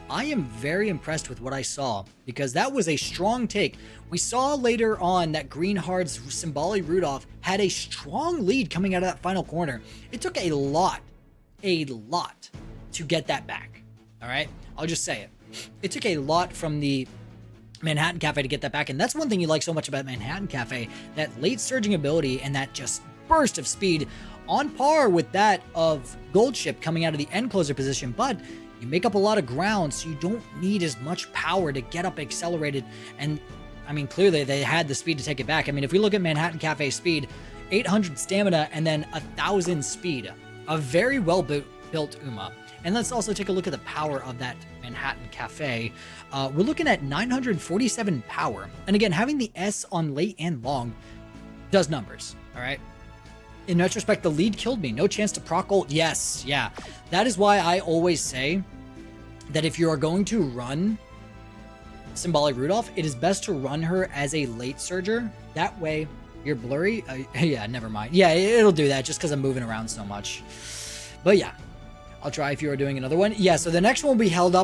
I am very impressed with what I saw, because that was a strong take. We saw later on that Greenhard's Simbali Rudolph had a strong lead coming out of that final corner. It took a lot to get that back. All right, I'll just say it. It took a lot from the Manhattan Cafe to get that back, and that's one thing you like so much about Manhattan Cafe, that late surging ability and that just burst of speed on par with that of Gold Ship coming out of the end closer position, but you make up a lot of ground, so you don't need as much power to get up accelerated. And I mean, clearly they had the speed to take it back. I mean, if we look at Manhattan Cafe speed, 800 stamina and then 1,000 speed, a very well built Uma. And let's also take a look at the power of that Manhattan Cafe. We're looking at 947 power. And again, having the S on late and long does numbers, all right? In retrospect, the lead killed me. No chance to proc ult. Yes, yeah. That is why I always say that if you are going to run Simbali Rudolph, it is best to run her as a late surger. That way, you're blurry. Yeah, never mind. Yeah, it'll do that just because I'm moving around so much. But yeah, I'll try if you are doing another one. Yeah, so the next one will be held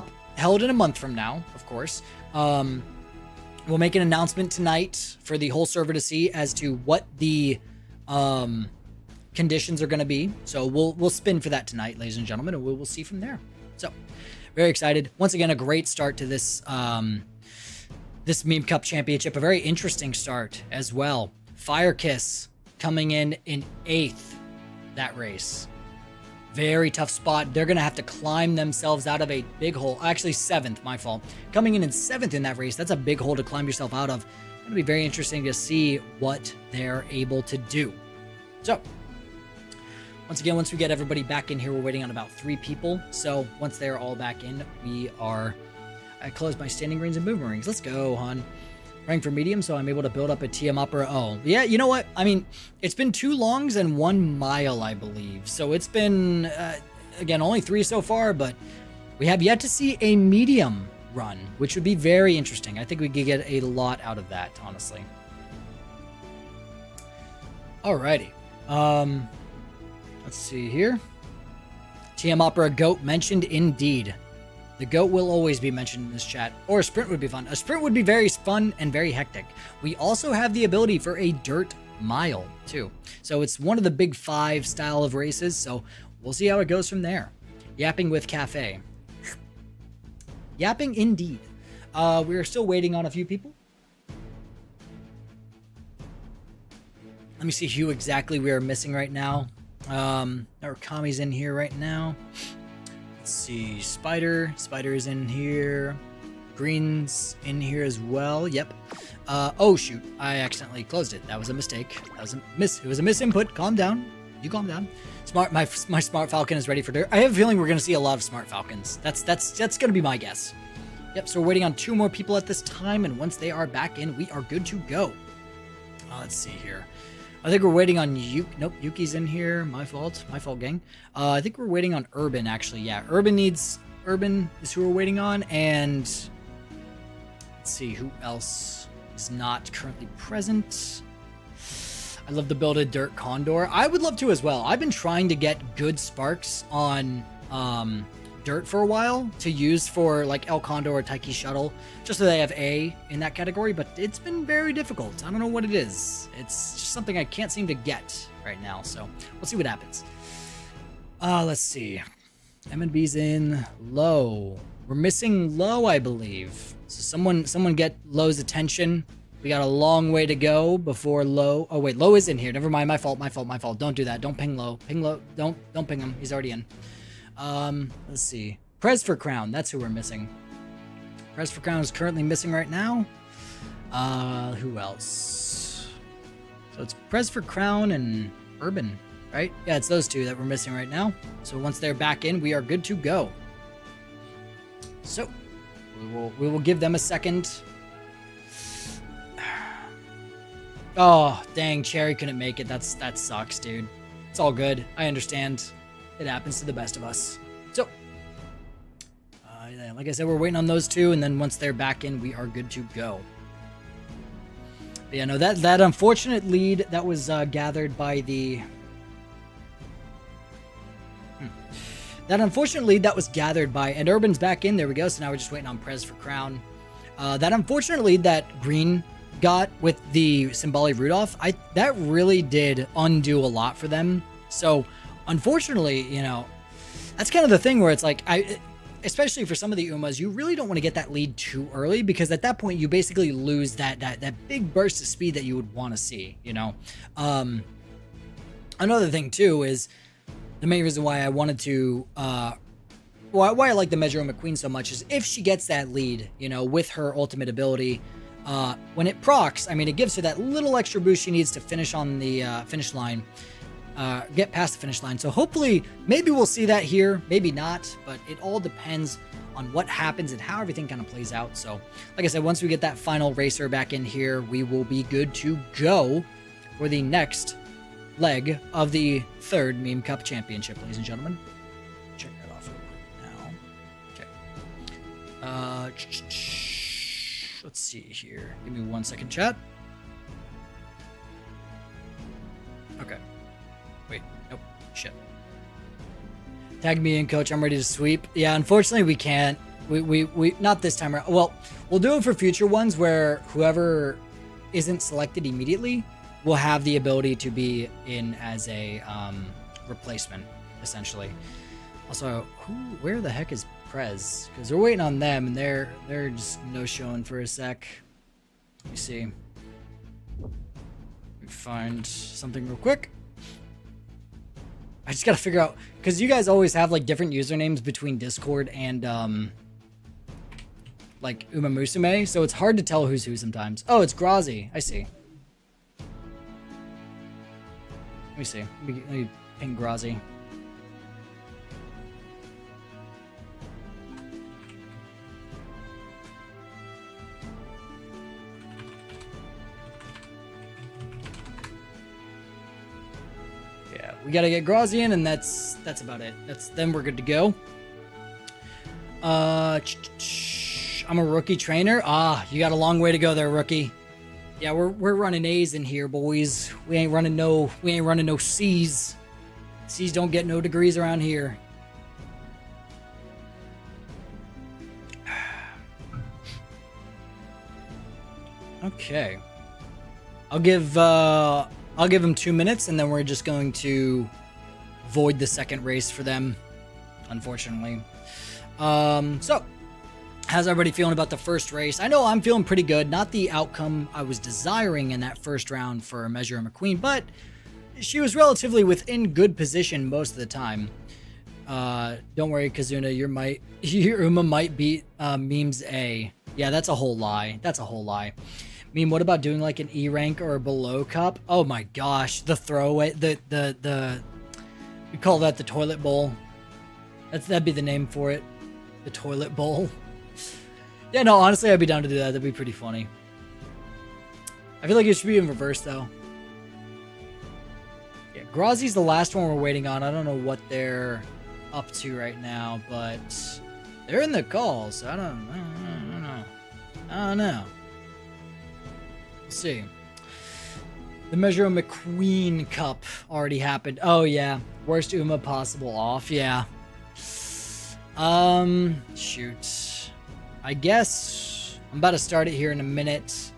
in a month from now, of course. We'll make an announcement tonight for the whole server to see as to what the conditions are going to be. So we'll spin for that tonight, ladies and gentlemen, and we'll see from there. So very excited. Once again, a great start to this this Meme Cup Championship. A very interesting start as well. Firekiss coming in 8th that race. Very tough spot. They're going to have to climb themselves out of a big hole. Actually, 7th, my fault. Coming in 7th in that race. That's a big hole to climb yourself out of. It'll be very interesting to see what they're able to do. So, once again, once we get everybody back in here, we're waiting on about 3 people. So, once they're all back in, I close my standing greens and boomerangs. Let's go, hon. Rank for medium, so I'm able to build up a TM Opera. Oh, yeah, you know what? I mean, it's been 2 longs and 1 mile, I believe. So, it's been, again, only 3 so far, but we have yet to see a medium run, which would be very interesting. I think we could get a lot out of that, honestly. Alrighty. Let's see here. TM Opera Goat mentioned indeed. The goat will always be mentioned in this chat. Or a sprint would be fun. A sprint would be very fun and very hectic. We also have the ability for a dirt mile, too. So it's one of the big 5 style of races, so we'll see how it goes from there. Yapping with Cafe. Yapping indeed. We're still waiting on a few people. Let me see who exactly we are missing right now. Kami's in here right now. Let's see. Spider's in here. Green's in here as well. Yep. Oh shoot. I accidentally closed it. That was a mistake. That was a it was a misinput. Calm down. You calm down. My Smart Falcon is ready for dirt. I have a feeling we're going to see a lot of Smart Falcons. That's going to be my guess. Yep, so we're waiting on 2 more people at this time, and once they are back in, we are good to go. Let's see here. I think we're waiting on Nope, Yuki's in here. My fault, gang. I think we're waiting on Urban, actually. Yeah, Urban is who we're waiting on, and let's see who else is not currently present. I love to build a dirt condor. I would love to as well. I've been trying to get good sparks on dirt for a while to use for like El Condor or Taiki Shuttle, just so they have A in that category, but it's been very difficult. I don't know what it is. It's just something I can't seem to get right now, so we'll see what happens. Let's see. M&B's in Low. We're missing Low, I believe. So someone get Low's attention. We got a long way to go before Low. Oh wait, Low is in here. Never mind. My fault. Don't do that. Don't ping Low. Ping Low. Don't ping him. He's already in. Let's see. Prez for Crown. That's who we're missing. Prez for Crown is currently missing right now. Who else? So it's Prez for Crown and Urban, right? Yeah, it's those 2 that we're missing right now. So once they're back in, we are good to go. So we will give them a second. Oh, dang, Cherry couldn't make it. That sucks, dude. It's all good. I understand. It happens to the best of us. So, like I said, we're waiting on those 2, and then once they're back in, we are good to go. But yeah, no, that unfortunate lead that was gathered by the... That unfortunate lead that was gathered by... And Urban's back in. There we go. So now we're just waiting on Prez for Crown. That unfortunate lead that Green got with the Symbolic Rudolph, that really did undo a lot for them. So... Unfortunately, you know, that's kind of the thing where it's like, especially for some of the Umas, you really don't want to get that lead too early, because at that point you basically lose that big burst of speed that you would want to see, you know. Another thing too is the main reason why I wanted to, why I like the Measure McQueen so much is if she gets that lead, you know, with her ultimate ability, when it procs, I mean, it gives her that little extra boost she needs to finish on the finish line. Get past the finish line. So hopefully, maybe we'll see that here, maybe not, but it all depends on what happens and how everything kind of plays out. So, like I said, once we get that final racer back in here, we will be good to go for the next leg of the 3rd Meme Cup Championship, ladies and gentlemen. Check that off real quick now. Okay. Let's see here. Give me 1 second, chat. Okay. Wait, nope, shit. Tag me in, coach. I'm ready to sweep. Yeah, unfortunately, we can't. We not this time around. Well, we'll do it for future ones where whoever isn't selected immediately will have the ability to be in as a replacement, essentially. Also, where the heck is Prez? Because we're waiting on them, and they're just no-showing for a sec. Let me see. Let me find something real quick. I just gotta figure out, because you guys always have like different usernames between Discord and like Uma Musume, so it's hard to tell who's who sometimes. Oh, it's Grazi. I see. Let me see. Let me ping Grazi. Yeah, we gotta get Grazi in, and that's about it. Then we're good to go. I'm a rookie trainer. Ah, you got a long way to go there, rookie. Yeah, we're running A's in here, boys. We ain't running no C's. C's don't get no degrees around here. Okay. I'll give him 2 minutes, and then we're just going to void the second race for them, unfortunately. So, how's everybody feeling about the first race? I know I'm feeling pretty good. Not the outcome I was desiring in that first round for Measure McQueen, but she was relatively within good position most of the time. Don't worry, Kazuna, your Uma might beat Meme's A. Yeah, that's a whole lie. That's a whole lie. Meme, what about doing like an E rank or a below cup? Oh my gosh, the throwaway, we call that the toilet bowl. That'd be the name for it. The toilet bowl. Yeah, no, honestly, I'd be down to do that. That'd be pretty funny. I feel like it should be in reverse, though. Yeah, Grazi's the last one we're waiting on. I don't know what they're up to right now, but they're in the call, so I don't know. Let's see. The Measure McQueen Cup already happened. Oh, yeah. Worst Uma possible off. Yeah. Shoot. I guess I'm about to start it here in a minute,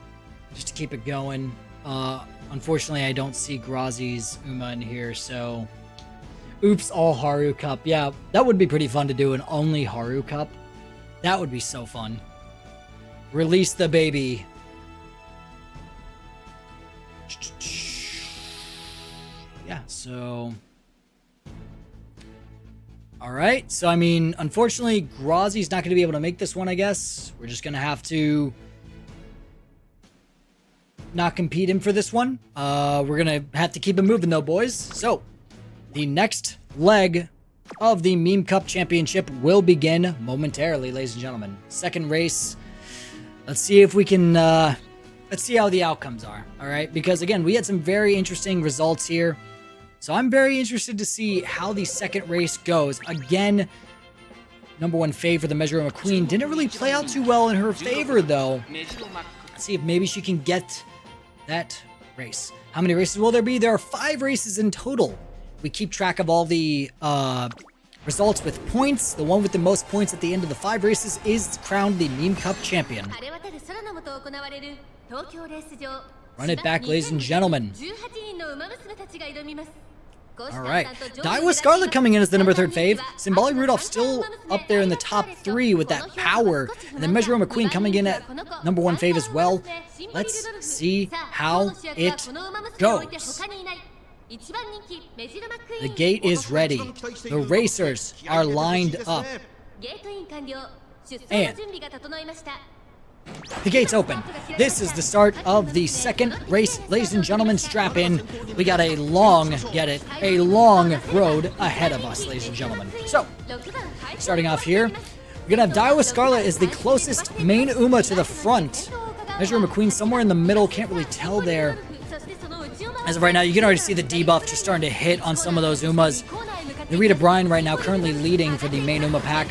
just to keep it going. Unfortunately, I don't see Grazi's Uma in here, so oops, all Haru Cup. Yeah, that would be pretty fun to do, an only Haru Cup. That would be so fun. Release the baby. Yeah, so alright, so I mean, unfortunately, Grazi's not going to be able to make this one, I guess. We're just going to have to not compete him for this one. We're going to have to keep him moving, though, boys. So, the next leg of the Meme Cup Championship will begin momentarily, ladies and gentlemen. Second race. Let's see if we can, let's see how the outcomes are, alright? Because, again, we had some very interesting results here. So I'm very interested to see how the second race goes. Again, number one favor, the Measure McQueen, didn't really play out too well in her favor, though. Let's see if maybe she can get that race. How many races will there be? There are 5 races in total. We keep track of all the results with points. The one with the most points at the end of the 5 races is crowned the Meme Cup champion. Run it back, ladies and gentlemen. Alright. Daiwa Scarlet coming in as the number 3rd fave. Symbolic Rudolph still up there in the top 3 with that power. And then Measure McQueen coming in at number 1 fave as well. Let's see how it goes. The gate is ready. The racers are lined up. And the gate's open. This is the start of the second race. Ladies and gentlemen, strap in. We got a long, get it, a long road ahead of us, ladies and gentlemen. So, starting off here, we're going to have Daiwa Scarlet as the closest main Uma to the front. Measure McQueen somewhere in the middle, can't really tell there. As of right now, you can already see the debuff just starting to hit on some of those Umas. Narita Bryan right now currently leading for the main Uma pack.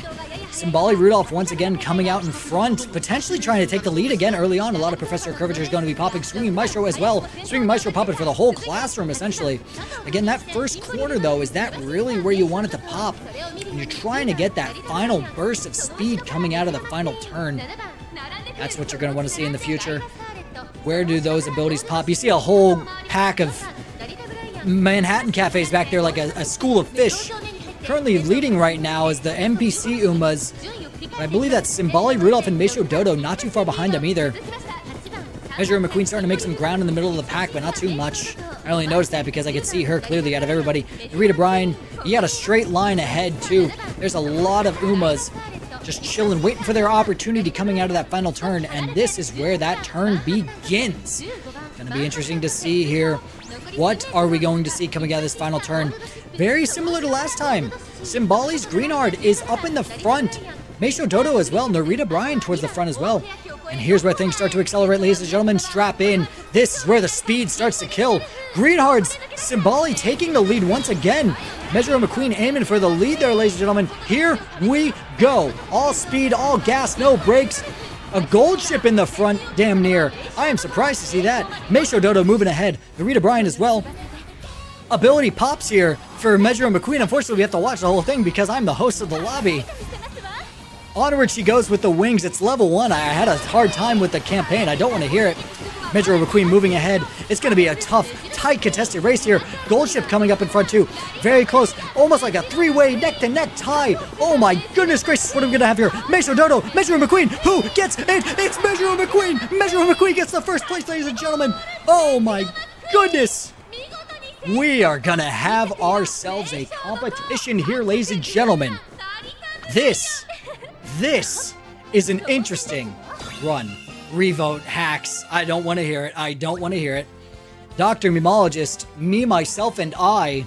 Symbolic Rudolph once again coming out in front, potentially trying to take the lead again early on. A lot of Professor Curvature is going to be popping. Swinging Maestro as well. Swinging Maestro popping for the whole classroom, essentially. Again, that first quarter, though, is that really where you want it to pop? When you're trying to get that final burst of speed coming out of the final turn. That's what you're going to want to see in the future. Where do those abilities pop? You see a whole pack of Manhattan cafes back there like a school of fish. Currently leading right now is the NPC Umas. I believe that's Symbolic Rudolph and Meisho Dodo, not too far behind them either. Measure McQueen starting to make some ground in the middle of the pack, but not too much. I only noticed that because I could see her clearly out of everybody. Narita Bryan, you got a straight line ahead too. There's a lot of Umas just chilling, waiting for their opportunity coming out of that final turn, and this is where that turn begins. Gonna be interesting to see here. What are we going to see coming out of this final turn? Very similar to last time. Simbali's Greenheart is up in the front. Meisho Dodo as well. Narita Bryan towards the front as well. And here's where things start to accelerate, ladies and gentlemen. Strap in. This is where the speed starts to kill. Greenheart's Simbali taking the lead once again. Measure McQueen aiming for the lead there, ladies and gentlemen. Here we go. All speed, all gas, no brakes. A gold ship in the front, damn near. I am surprised to see that. Meisho Dodo moving ahead. Narita Bryan as well. Ability pops here for Measure McQueen. Unfortunately, we have to watch the whole thing because I'm the host of the lobby. Onward she goes with the wings. It's level 1. I had a hard time with the campaign. I don't want to hear it. Measure McQueen moving ahead. It's going to be a tough, tight, contested race here. Gold ship coming up in front too. Very close. Almost like a three-way neck-to-neck tie. Oh my goodness gracious, what are we going to have here? Measure Dodo, Measure McQueen. Who gets it? It's Measure McQueen. Measure McQueen gets the first place, ladies and gentlemen. Oh my goodness. We are going to have ourselves a competition here, ladies and gentlemen. This is an interesting run. Revote hacks. I don't want to hear it. I don't want to hear it. Dr. Memologist, me, myself, and I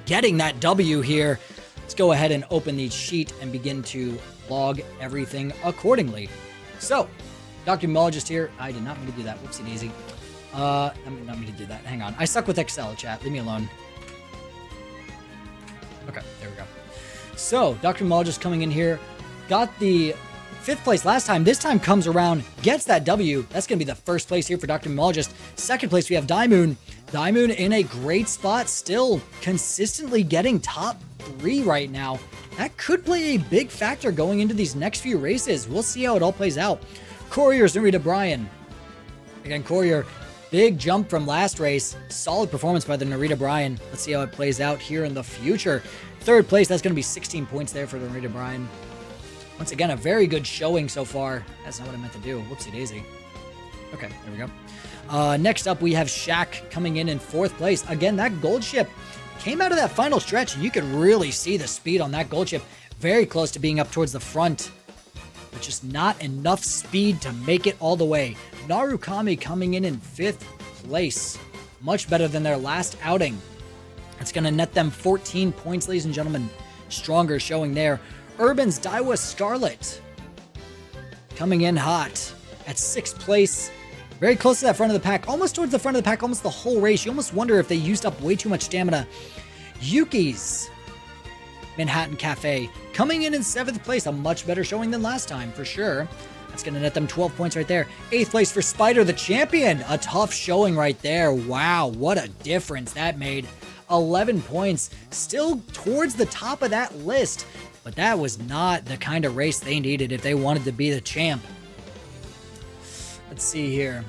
getting that W here. Let's go ahead and open the sheet and begin to log everything accordingly. So, Dr. Memologist here. I did not mean to do that. Whoopsie daisy. I did not mean to do that. Hang on. I suck with Excel, chat. Leave me alone. Okay, there we go. So, Dr. Memologist coming in here. Got the 5th place last time. This time comes around, gets that W. That's going to be the first place here for Dr. Memologist. Second place, we have Daimoon. Daimoon in a great spot, still consistently getting top 3 right now. That could play a big factor going into these next few races. We'll see how it all plays out. Courier's Narita Bryan. Again, Courier, big jump from last race. Solid performance by the Narita Bryan. Let's see how it plays out here in the future. 3rd place, that's going to be 16 points there for the Narita Bryan. Once again, a very good showing so far. That's not what I meant to do. Whoopsie daisy. Okay, there we go. Next up, we have Shaq coming in 4th place. Again, that gold ship came out of that final stretch, and you could really see the speed on that gold ship. Very close to being up towards the front, but just not enough speed to make it all the way. Narukami coming in 5th place. Much better than their last outing. It's going to net them 14 points, ladies and gentlemen. Stronger showing there. Urban's Daiwa Scarlet coming in hot at 6th place. Very close to that front of the pack. Almost towards the front of the pack, almost the whole race. You almost wonder if they used up way too much stamina. Yuki's Manhattan Cafe coming in 7th place. A much better showing than last time, for sure. That's going to net them 12 points right there. 8th place for Spider, the champion. A tough showing right there. Wow, what a difference that made. 11 points. Still towards the top of that list. But that was not the kind of race they needed if they wanted to be the champ. Let's see here.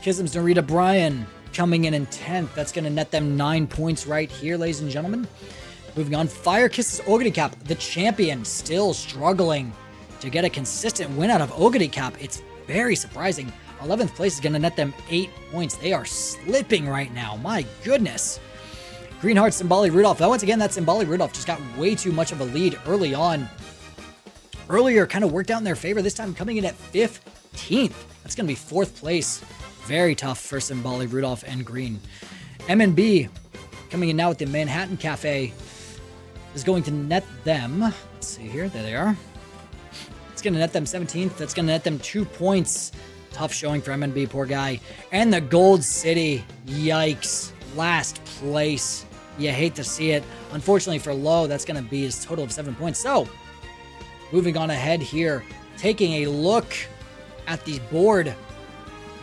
Kism's Narita Bryan coming in 10th. That's going to net them 9 points right here, ladies and gentlemen. Moving on, Fire Kisses Ogre Cap, the champion, still struggling to get a consistent win out of Ogre Cap. It's very surprising. 11th place is going to net them 8 points. They are slipping right now. My goodness. Greenheart Simbali Rudolph. Once again, that Simbali Rudolph just got way too much of a lead early on. Earlier kind of worked out in their favor. This time coming in at 15th. That's going to be 4th place. Very tough for Simbali Rudolph and Green. MNB coming in now with the Manhattan Cafe is going to net them. Let's see here. There they are. It's going to net them 17th. That's going to net them 2 points. Tough showing for MNB, poor guy. And the Gold City. Yikes. Last place. You hate to see it. Unfortunately for Low, that's going to be his total of 7 points. So, moving on ahead here, taking a look at the board,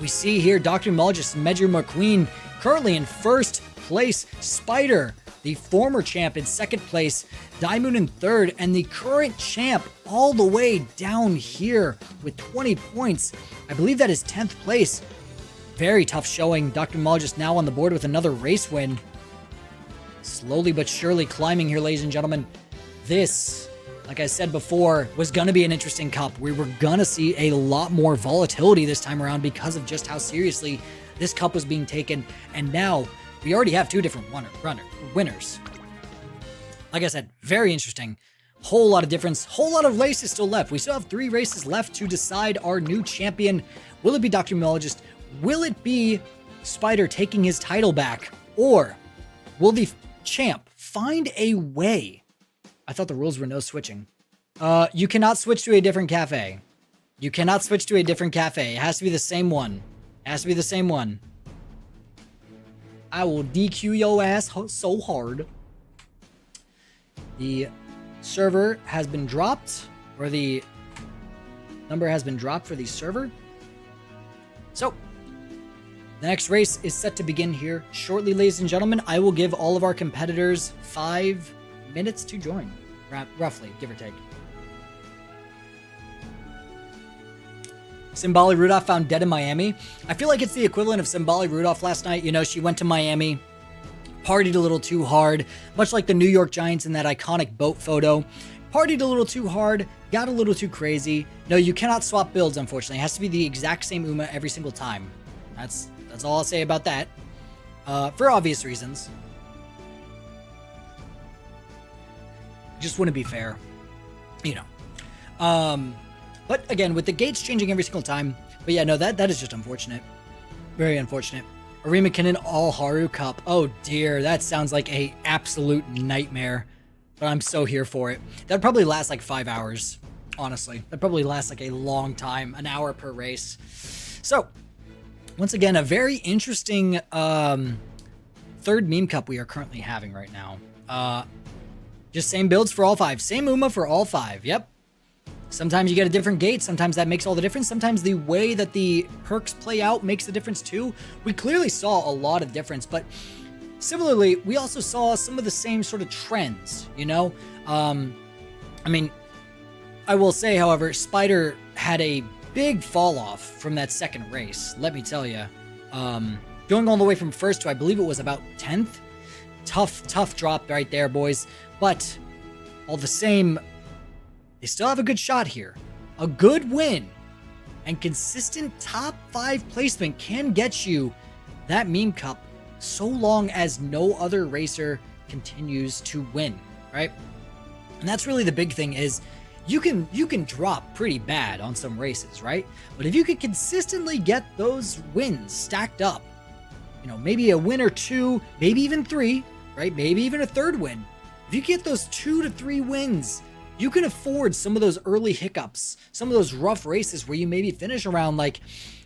we see here Dr. Memologist and Measure McQueen currently in 1st place. Spider, the former champ, in 2nd place. Daimoon in 3rd, and the current champ all the way down here with 20 points. I believe that is 10th place. Very tough showing. Dr. Memologist now on the board with another race win. Slowly but surely climbing here, ladies and gentlemen. This, like I said before, was going to be an interesting cup. We were going to see a lot more volatility this time around because of just how seriously this cup was being taken. And now we already have 2 different winners. Like I said, very interesting. Whole lot of difference. Whole lot of races still left. We still have 3 races left to decide our new champion. Will it be Dr. Meologist? Will it be Spider taking his title back? Or will the champ find a way? I thought the rules were no switching. You cannot switch to a different cafe. You cannot switch to a different cafe. It has to be the same one. It has to be the same one. I will DQ your ass so hard. The server has been dropped, or the number has been dropped for the server. So, the next race is set to begin here shortly, ladies and gentlemen. I will give all of our competitors 5 minutes to join, roughly, give or take. Simbali Rudolph found dead in Miami. I feel like it's the equivalent of Simbali Rudolph last night. You know, she went to Miami, partied a little too hard, much like the New York Giants in that iconic boat photo. Partied a little too hard, got a little too crazy. No, you cannot swap builds, unfortunately. It has to be the exact same Uma every single time. That's all I'll say about that. For obvious reasons. Just wouldn't be fair. You know. But again, with the gates changing every single time. But yeah, no, that is just unfortunate. Very unfortunate. Arima McKinnon All Haru Cup. Oh dear, that sounds like a absolute nightmare. But I'm so here for it. That'd probably last like 5 hours, honestly. That'd probably last like a long time, an hour per race. So, once again, a very interesting third meme cup we are currently having right now. Just same builds for all 5. Same Uma for all 5. Yep. Sometimes you get a different gate. Sometimes that makes all the difference. Sometimes the way that the perks play out makes the difference too. We clearly saw a lot of difference, but similarly, we also saw some of the same sort of trends, you know? I mean, I will say, however, Spider had a big fall off from that second race, let me tell you. Going all the way from first to, I believe it was about 10th. Tough drop right there, boys. But all the same, they still have a good shot here. A good win and consistent top 5 placement can get you that meme cup so long as no other racer continues to win, right? And that's really the big thing is you can drop pretty bad on some races, right? But if you could consistently get those wins stacked up, you know, maybe a win or 2, maybe even 3, right? Maybe even a 3rd win. If you get those 2 to 3 wins, you can afford some of those early hiccups, some of those rough races where you maybe finish around like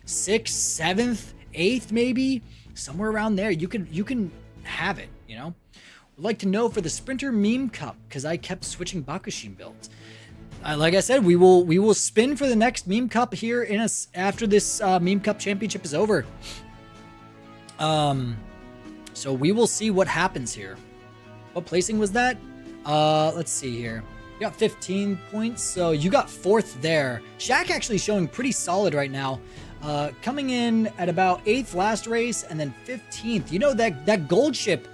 6th, 7th, 8th, maybe somewhere around there. You can have it, you know. Would like to know for the Sprinter Meme Cup because I kept switching Bakushin builds. Like I said, we will spin for the next Meme Cup here after this Meme Cup Championship is over. So we will see what happens here. What placing was that? Let's see here. You got 15 points, so you got 4th there. Shaq actually showing pretty solid right now. Coming in at about 8th last race and then 15th. You know, that gold ship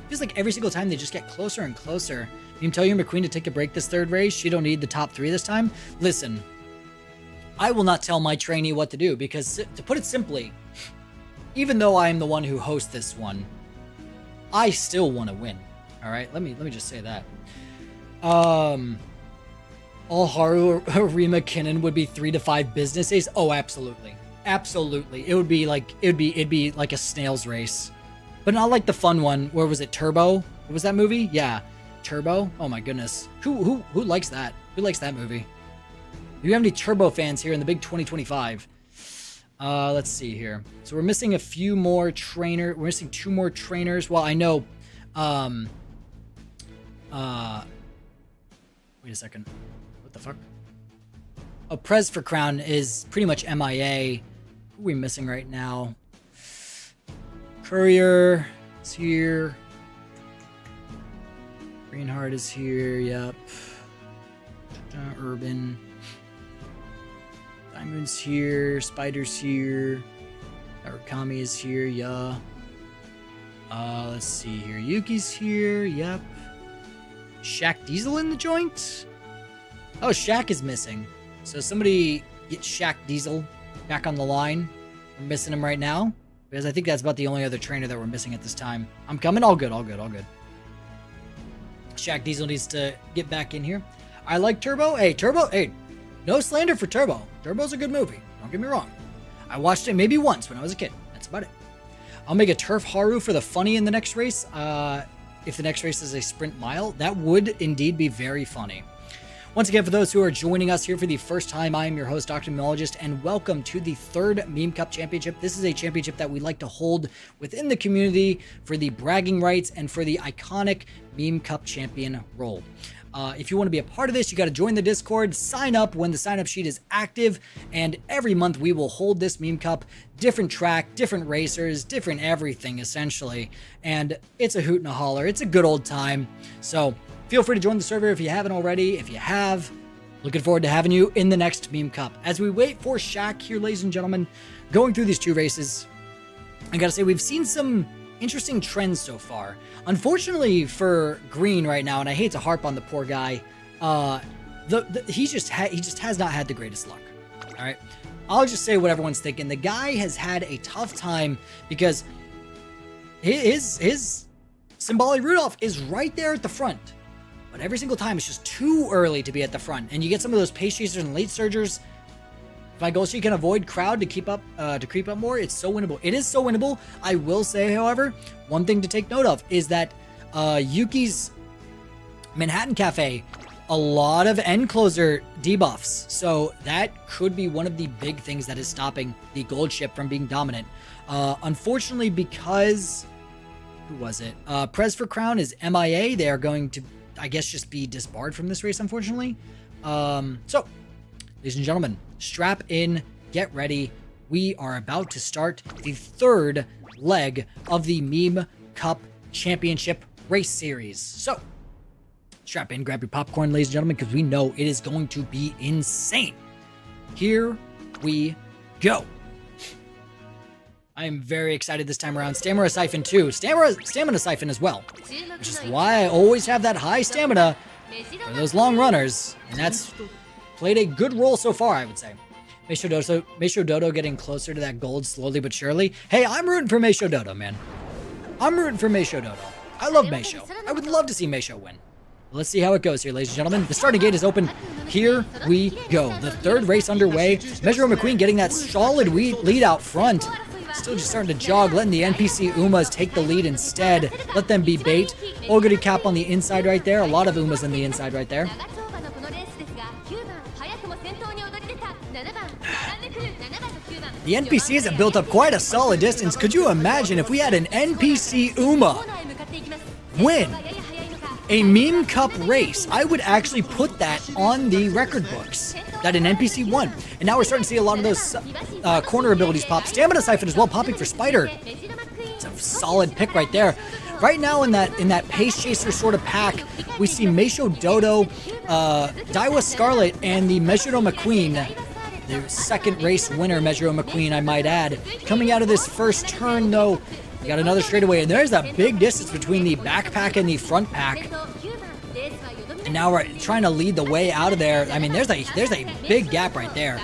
feels like every single time they just get closer and closer. You can tell your McQueen to take a break this 3rd race. She don't need the top 3 this time. Listen, I will not tell my trainee what to do because, to put it simply, even though I am the one who hosts this one, I still want to win. All right, let me just say that. All Haru Arima McKinnon would be 3 to 5 business days. Oh, absolutely. Absolutely. It'd be like a snail's race. But not like the fun one. Where was it? Turbo? What was that movie? Yeah. Turbo? Oh my goodness. Who likes that? Who likes that movie? Do you have any Turbo fans here in the big 2025? Let's see here. So we're missing a few more We're missing 2 more trainers. Well, I know wait a second. What the fuck? Oh, Prez for Crown is pretty much MIA. Who are we missing right now? Courier is here. Greenheart is here. Yep. Urban. Diamond's here. Spider's here. Arakami is here. Yeah. Let's see here. Yuki's here. Yep. Shaq Diesel in the joint? Oh, Shaq is missing. So somebody get Shaq Diesel back on the line. We're missing him right now. Because I think that's about the only other trainer that we're missing at this time. I'm coming. All good. Shaq Diesel needs to get back in here. I like Turbo. Hey, no slander for Turbo. Turbo's a good movie. Don't get me wrong. I watched it maybe once when I was a kid. That's about it. I'll make a Turf Haru for the funny in the next race. If the next race is a sprint mile, that would indeed be very funny. Once again, for those who are joining us here for the first time, I am your host, Dr. Memologist, and welcome to the third Meme Cup Championship. This is a championship that we like to hold within the community for the bragging rights and for the iconic Meme Cup champion role. If you want to be a part of this, you got to join the Discord, sign up when the sign-up sheet is active, and every month we will hold this Meme Cup, different track, different racers, different everything, essentially. And it's a hoot and a holler. It's a good old time. So feel free to join the server if you haven't already. If you have, looking forward to having you in the next Meme Cup. As we wait for Shaq here, ladies and gentlemen, going through these two races, I gotta say, we've seen some interesting trends so far. Unfortunately for Green right now, and I hate to harp on the poor guy, he just has not had the greatest luck. All right, I'll just say what everyone's thinking. The guy has had a tough time because his Symboli Rudolph is right there at the front, but every single time it's just too early to be at the front, and you get some of those pace chasers and late surgers. My goal is you can avoid crowd to keep up, to creep up more. It's so winnable. It is so winnable. I will say, however, one thing to take note of is that Yuki's Manhattan Cafe, a lot of end closer debuffs. So that could be one of the big things that is stopping the gold ship from being dominant. Unfortunately, because, who was it? Prez for Crown is MIA. They are going to, I guess, just be disbarred from this race, unfortunately. So, ladies and gentlemen, strap in, get ready. We are about to start the third leg of the Meme Cup Championship race series. So, strap in, grab your popcorn, ladies and gentlemen, because we know it is going to be insane. Here we go. I am very excited this time around. Stamina Siphon too. Stamina Siphon as well, which is why I always have that high stamina for those long runners, and that's played a good role so far, I would say. Meisho Dodo getting closer to that gold slowly but surely. Hey, I'm rooting for Meisho Dodo, man. I'm rooting for Meisho Dodo. I love Meisho. I would love to see Meisho win. Let's see how it goes here, ladies and gentlemen. The starting gate is open. Here we go. The third race underway. Measuro McQueen getting that solid lead out front. Still just starting to jog, letting the NPC Umas take the lead instead. Let them be bait. Oguri Cap on the inside right there. A lot of Umas on the inside right there. The NPCs have built up quite a solid distance. Could you imagine if we had an NPC Uma win a Meme Cup race? I would actually put that on the record books, that an NPC won. And now we're starting to see a lot of those corner abilities pop. Stamina Siphon as well, popping for Spider. It's a solid pick right there. Right now in that pace chaser sort of pack, we see Meisho Dodo, Daiwa Scarlet, and the Measuro McQueen. The second race winner, Measuro McQueen, I might add. Coming out of this first turn, though, we got another straightaway, and there's that big distance between the back pack and the front pack. And now we're trying to lead the way out of there. I mean, there's a big gap right there.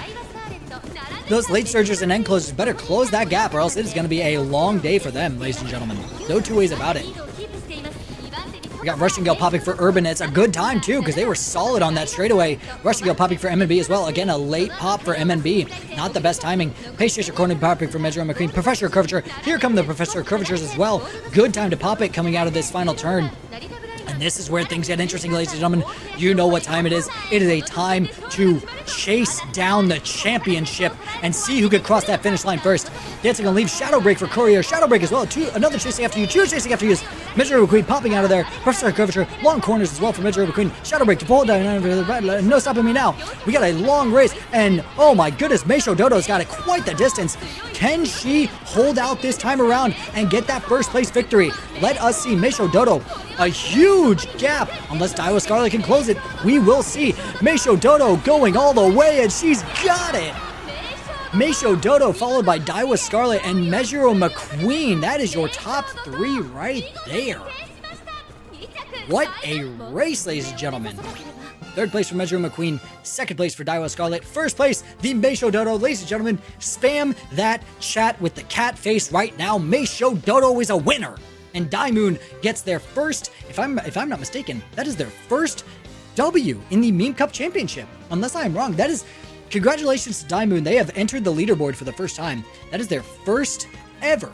Those late surgers and end closers better close that gap, or else it is going to be a long day for them, ladies and gentlemen. No two ways about it. We got Rushing Gale popping for Urban. It's a good time, too, because they were solid on that straightaway. Rushing Gale popping for MNB as well. Again, a late pop for MNB. Not the best timing. Pace Chaser corner popping for Measuro McQueen. Professor of Curvature. Here come the Professor of Curvatures as well. Good time to pop it coming out of this final turn. And this is where things get interesting, ladies and gentlemen. You know what time it is. It is a time to chase down the championship and see who could cross that finish line first. Dancing on Leave, Shadow Break for Courier. Shadow Break as well. Another chasing after you. Two chasing after you. Measuro McQueen popping out of there. Professor Curvature. Long corners as well for Measuro McQueen. Shadow Break to pull down. No stopping me now. We got a long race. And oh my goodness, Meisho Dodo's got it quite the distance. Can she hold out this time around and get that first place victory? Let us see Meisho Dodo. A huge gap. Unless Daiwa Scarlet can close it, we will see Meisho Dodo going all the way, and she's got it. Meisho Dodo followed by Daiwa Scarlet and Measuro McQueen. That is your top three right there. What a race, ladies and gentlemen. Third place for Measuro McQueen. Second place for Daiwa Scarlet. First place, the Meisho Dodo. Ladies and gentlemen, spam that chat with the cat face right now. Meisho Dodo is a winner. And Daimoon gets their first, if I'm not mistaken, that is their first W in the Meme Cup Championship. Unless I am wrong, that is, congratulations to Daimoon. They have entered the leaderboard for the first time. That is their first ever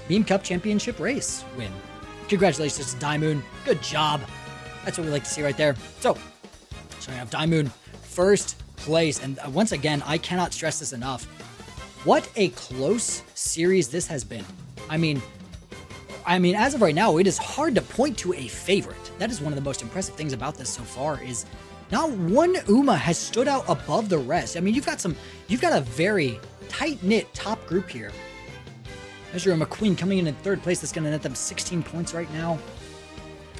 Meme Cup Championship race win. Congratulations to Daimoon. Good job. That's what we like to see right there. So I have Daimoon first place. And once again, I cannot stress this enough. What a close series this has been. I mean, as of right now, it is hard to point to a favorite. That is one of the most impressive things about this so far is not one UMA has stood out above the rest. I mean, you've got a very tight-knit top group here. Measure McQueen coming in third place. That's going to net them 16 points right now.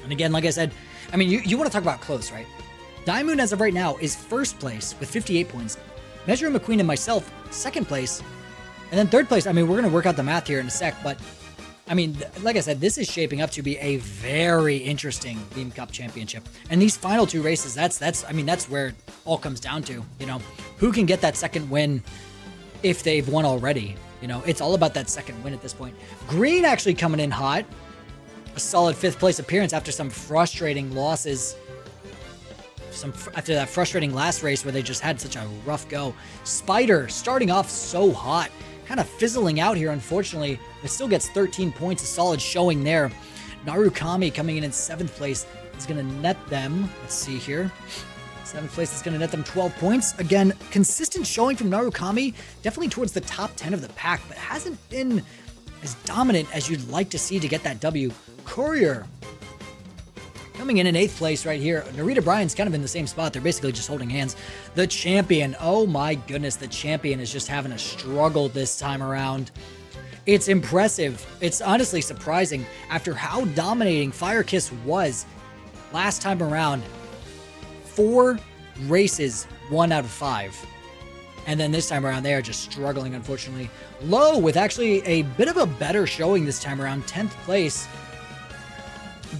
And again, like I said, I mean, you want to talk about close, right? Daimoon, as of right now, is first place with 58 points. Measure McQueen and myself, second place. And then third place, I mean, we're going to work out the math here in a sec, but I mean, like I said, this is shaping up to be a very interesting Meme Cup Championship. And these final two races, that's where it all comes down to, you know, who can get that second win if they've won already. You know, it's all about that second win at this point. Green actually coming in hot. A solid 5th place appearance after some frustrating losses. After that frustrating last race where they just had such a rough go. Spider starting off so hot. Kind of fizzling out here, unfortunately. It still gets 13 points, a solid showing there. Narukami coming in 7th place is going to net them, let's see here. 7th place is going to net them 12 points. Again, consistent showing from Narukami, definitely towards the top 10 of the pack, but hasn't been as dominant as you'd like to see to get that W. Courier coming in 8th place right here. Narita Bryan's kind of in the same spot. They're basically just holding hands. The champion, oh my goodness, the champion is just having a struggle this time around. It's impressive. It's honestly surprising after how dominating Firekiss was last time around. 4 races, 1 out of 5. And then this time around, they are just struggling, unfortunately. Low with actually a bit of a better showing this time around. 10th place.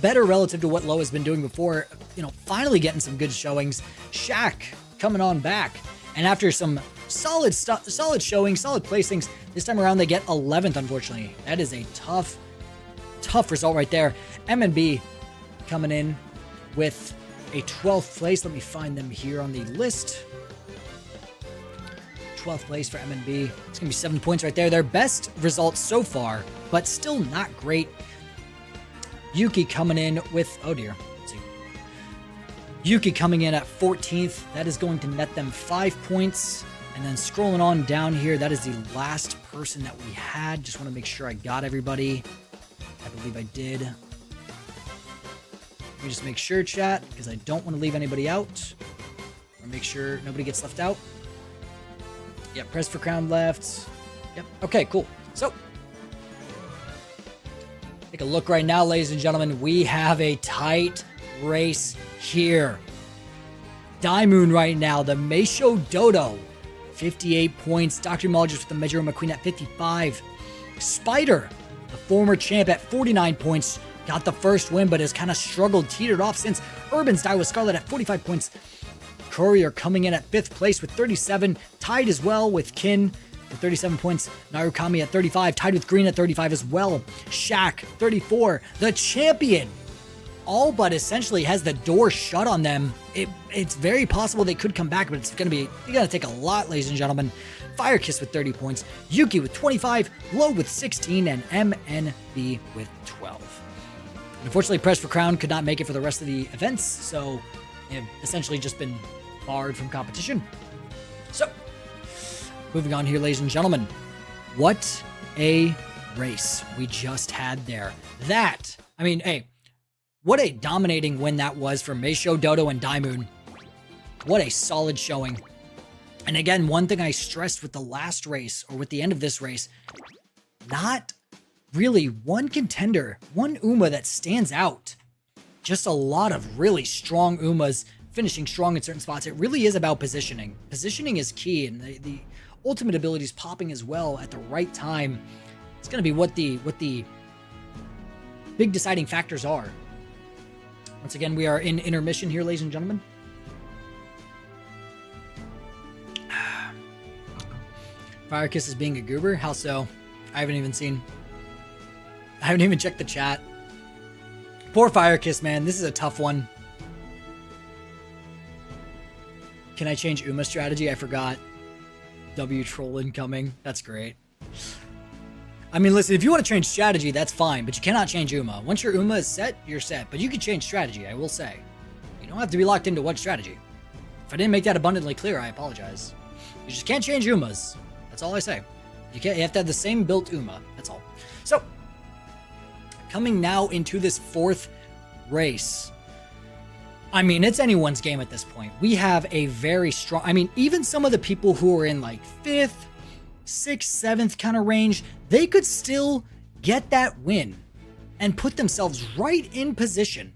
Better relative to what Low has been doing before. You know, finally getting some good showings. Shaq coming on back. And after some solid showing, solid placings, this time around they get 11th, unfortunately. That is a tough result right there. MNB coming in with a 12th place. Let me find them here on the list. 12th place for MNB. It's going to be 7 points right there. Their best results so far, but still not great. Yuki coming in with, oh dear, let's see. Yuki coming in at 14th. That is going to net them 5 points. And then scrolling on down here, that is the last person that we had. Just want to make sure I got everybody. I believe I did. Let me just make sure, chat, because I don't want to leave anybody out. Or make sure nobody gets left out. Yep, Press for Crown left. Yep, okay, cool. So, take a look right now, ladies and gentlemen. We have a tight race here. Daimoon right now, the Meisho Dodo, 58 points. Dr. Mologist with the Measure McQueen at 55. Spider, the former champ, at 49 points. Got the first win, but has kind of struggled, teetered off since. Urban's Die with Scarlet at 45 points. Courier coming in at 5th place with 37. Tied as well with Kin at 37 points. Narukami at 35. Tied with Green at 35 as well. Shaq, 34. The champion all but essentially has the door shut on them. It's very possible they could come back, but it's going to take a lot, ladies and gentlemen. Firekiss with 30 points. Yuki with 25. Low with 16. And MNB with 12. Unfortunately, Press for Crown could not make it for the rest of the events, so they've essentially just been barred from competition. So, moving on here, ladies and gentlemen. What a race we just had there. That, I mean, hey, what a dominating win that was for Meisho, Dodo, and Daimoon. What a solid showing. And again, one thing I stressed with the last race, or with the end of this race, not really one contender, one UMA that stands out. Just a lot of really strong UMAs finishing strong in certain spots. It really is about positioning. Positioning is key, and the ultimate abilities popping as well at the right time. It's going to be what the big deciding factors are. Once again, we are in intermission here, ladies and gentlemen. Firekiss is being a goober? How so? I haven't even checked the chat. Poor Firekiss, man. This is a tough one. Can I change Uma strategy? I forgot. W troll incoming. That's great. I mean, listen, if you want to change strategy, that's fine, but you cannot change Uma. Once your Uma is set, you're set. But you can change strategy, I will say. You don't have to be locked into one strategy. If I didn't make that abundantly clear, I apologize. You just can't change Umas. That's all I say. You have to have the same built Uma. That's all. So, coming now into this fourth race. I mean, it's anyone's game at this point. We have a very strong... I mean, even some of the people who are in like 5th, 6th, 7th kind of range, they could still get that win and put themselves right in position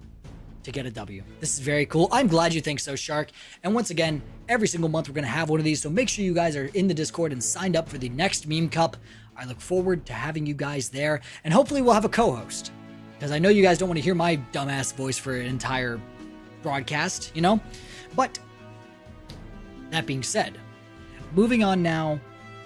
to get a W. This is very cool. I'm glad you think so, Shark. And once again, every single month we're going to have one of these, so make sure you guys are in the Discord and signed up for the next Meme Cup. I look forward to having you guys there, and hopefully we'll have a co-host, because I know you guys don't want to hear my dumbass voice for an entire broadcast, you know? But that being said, moving on now,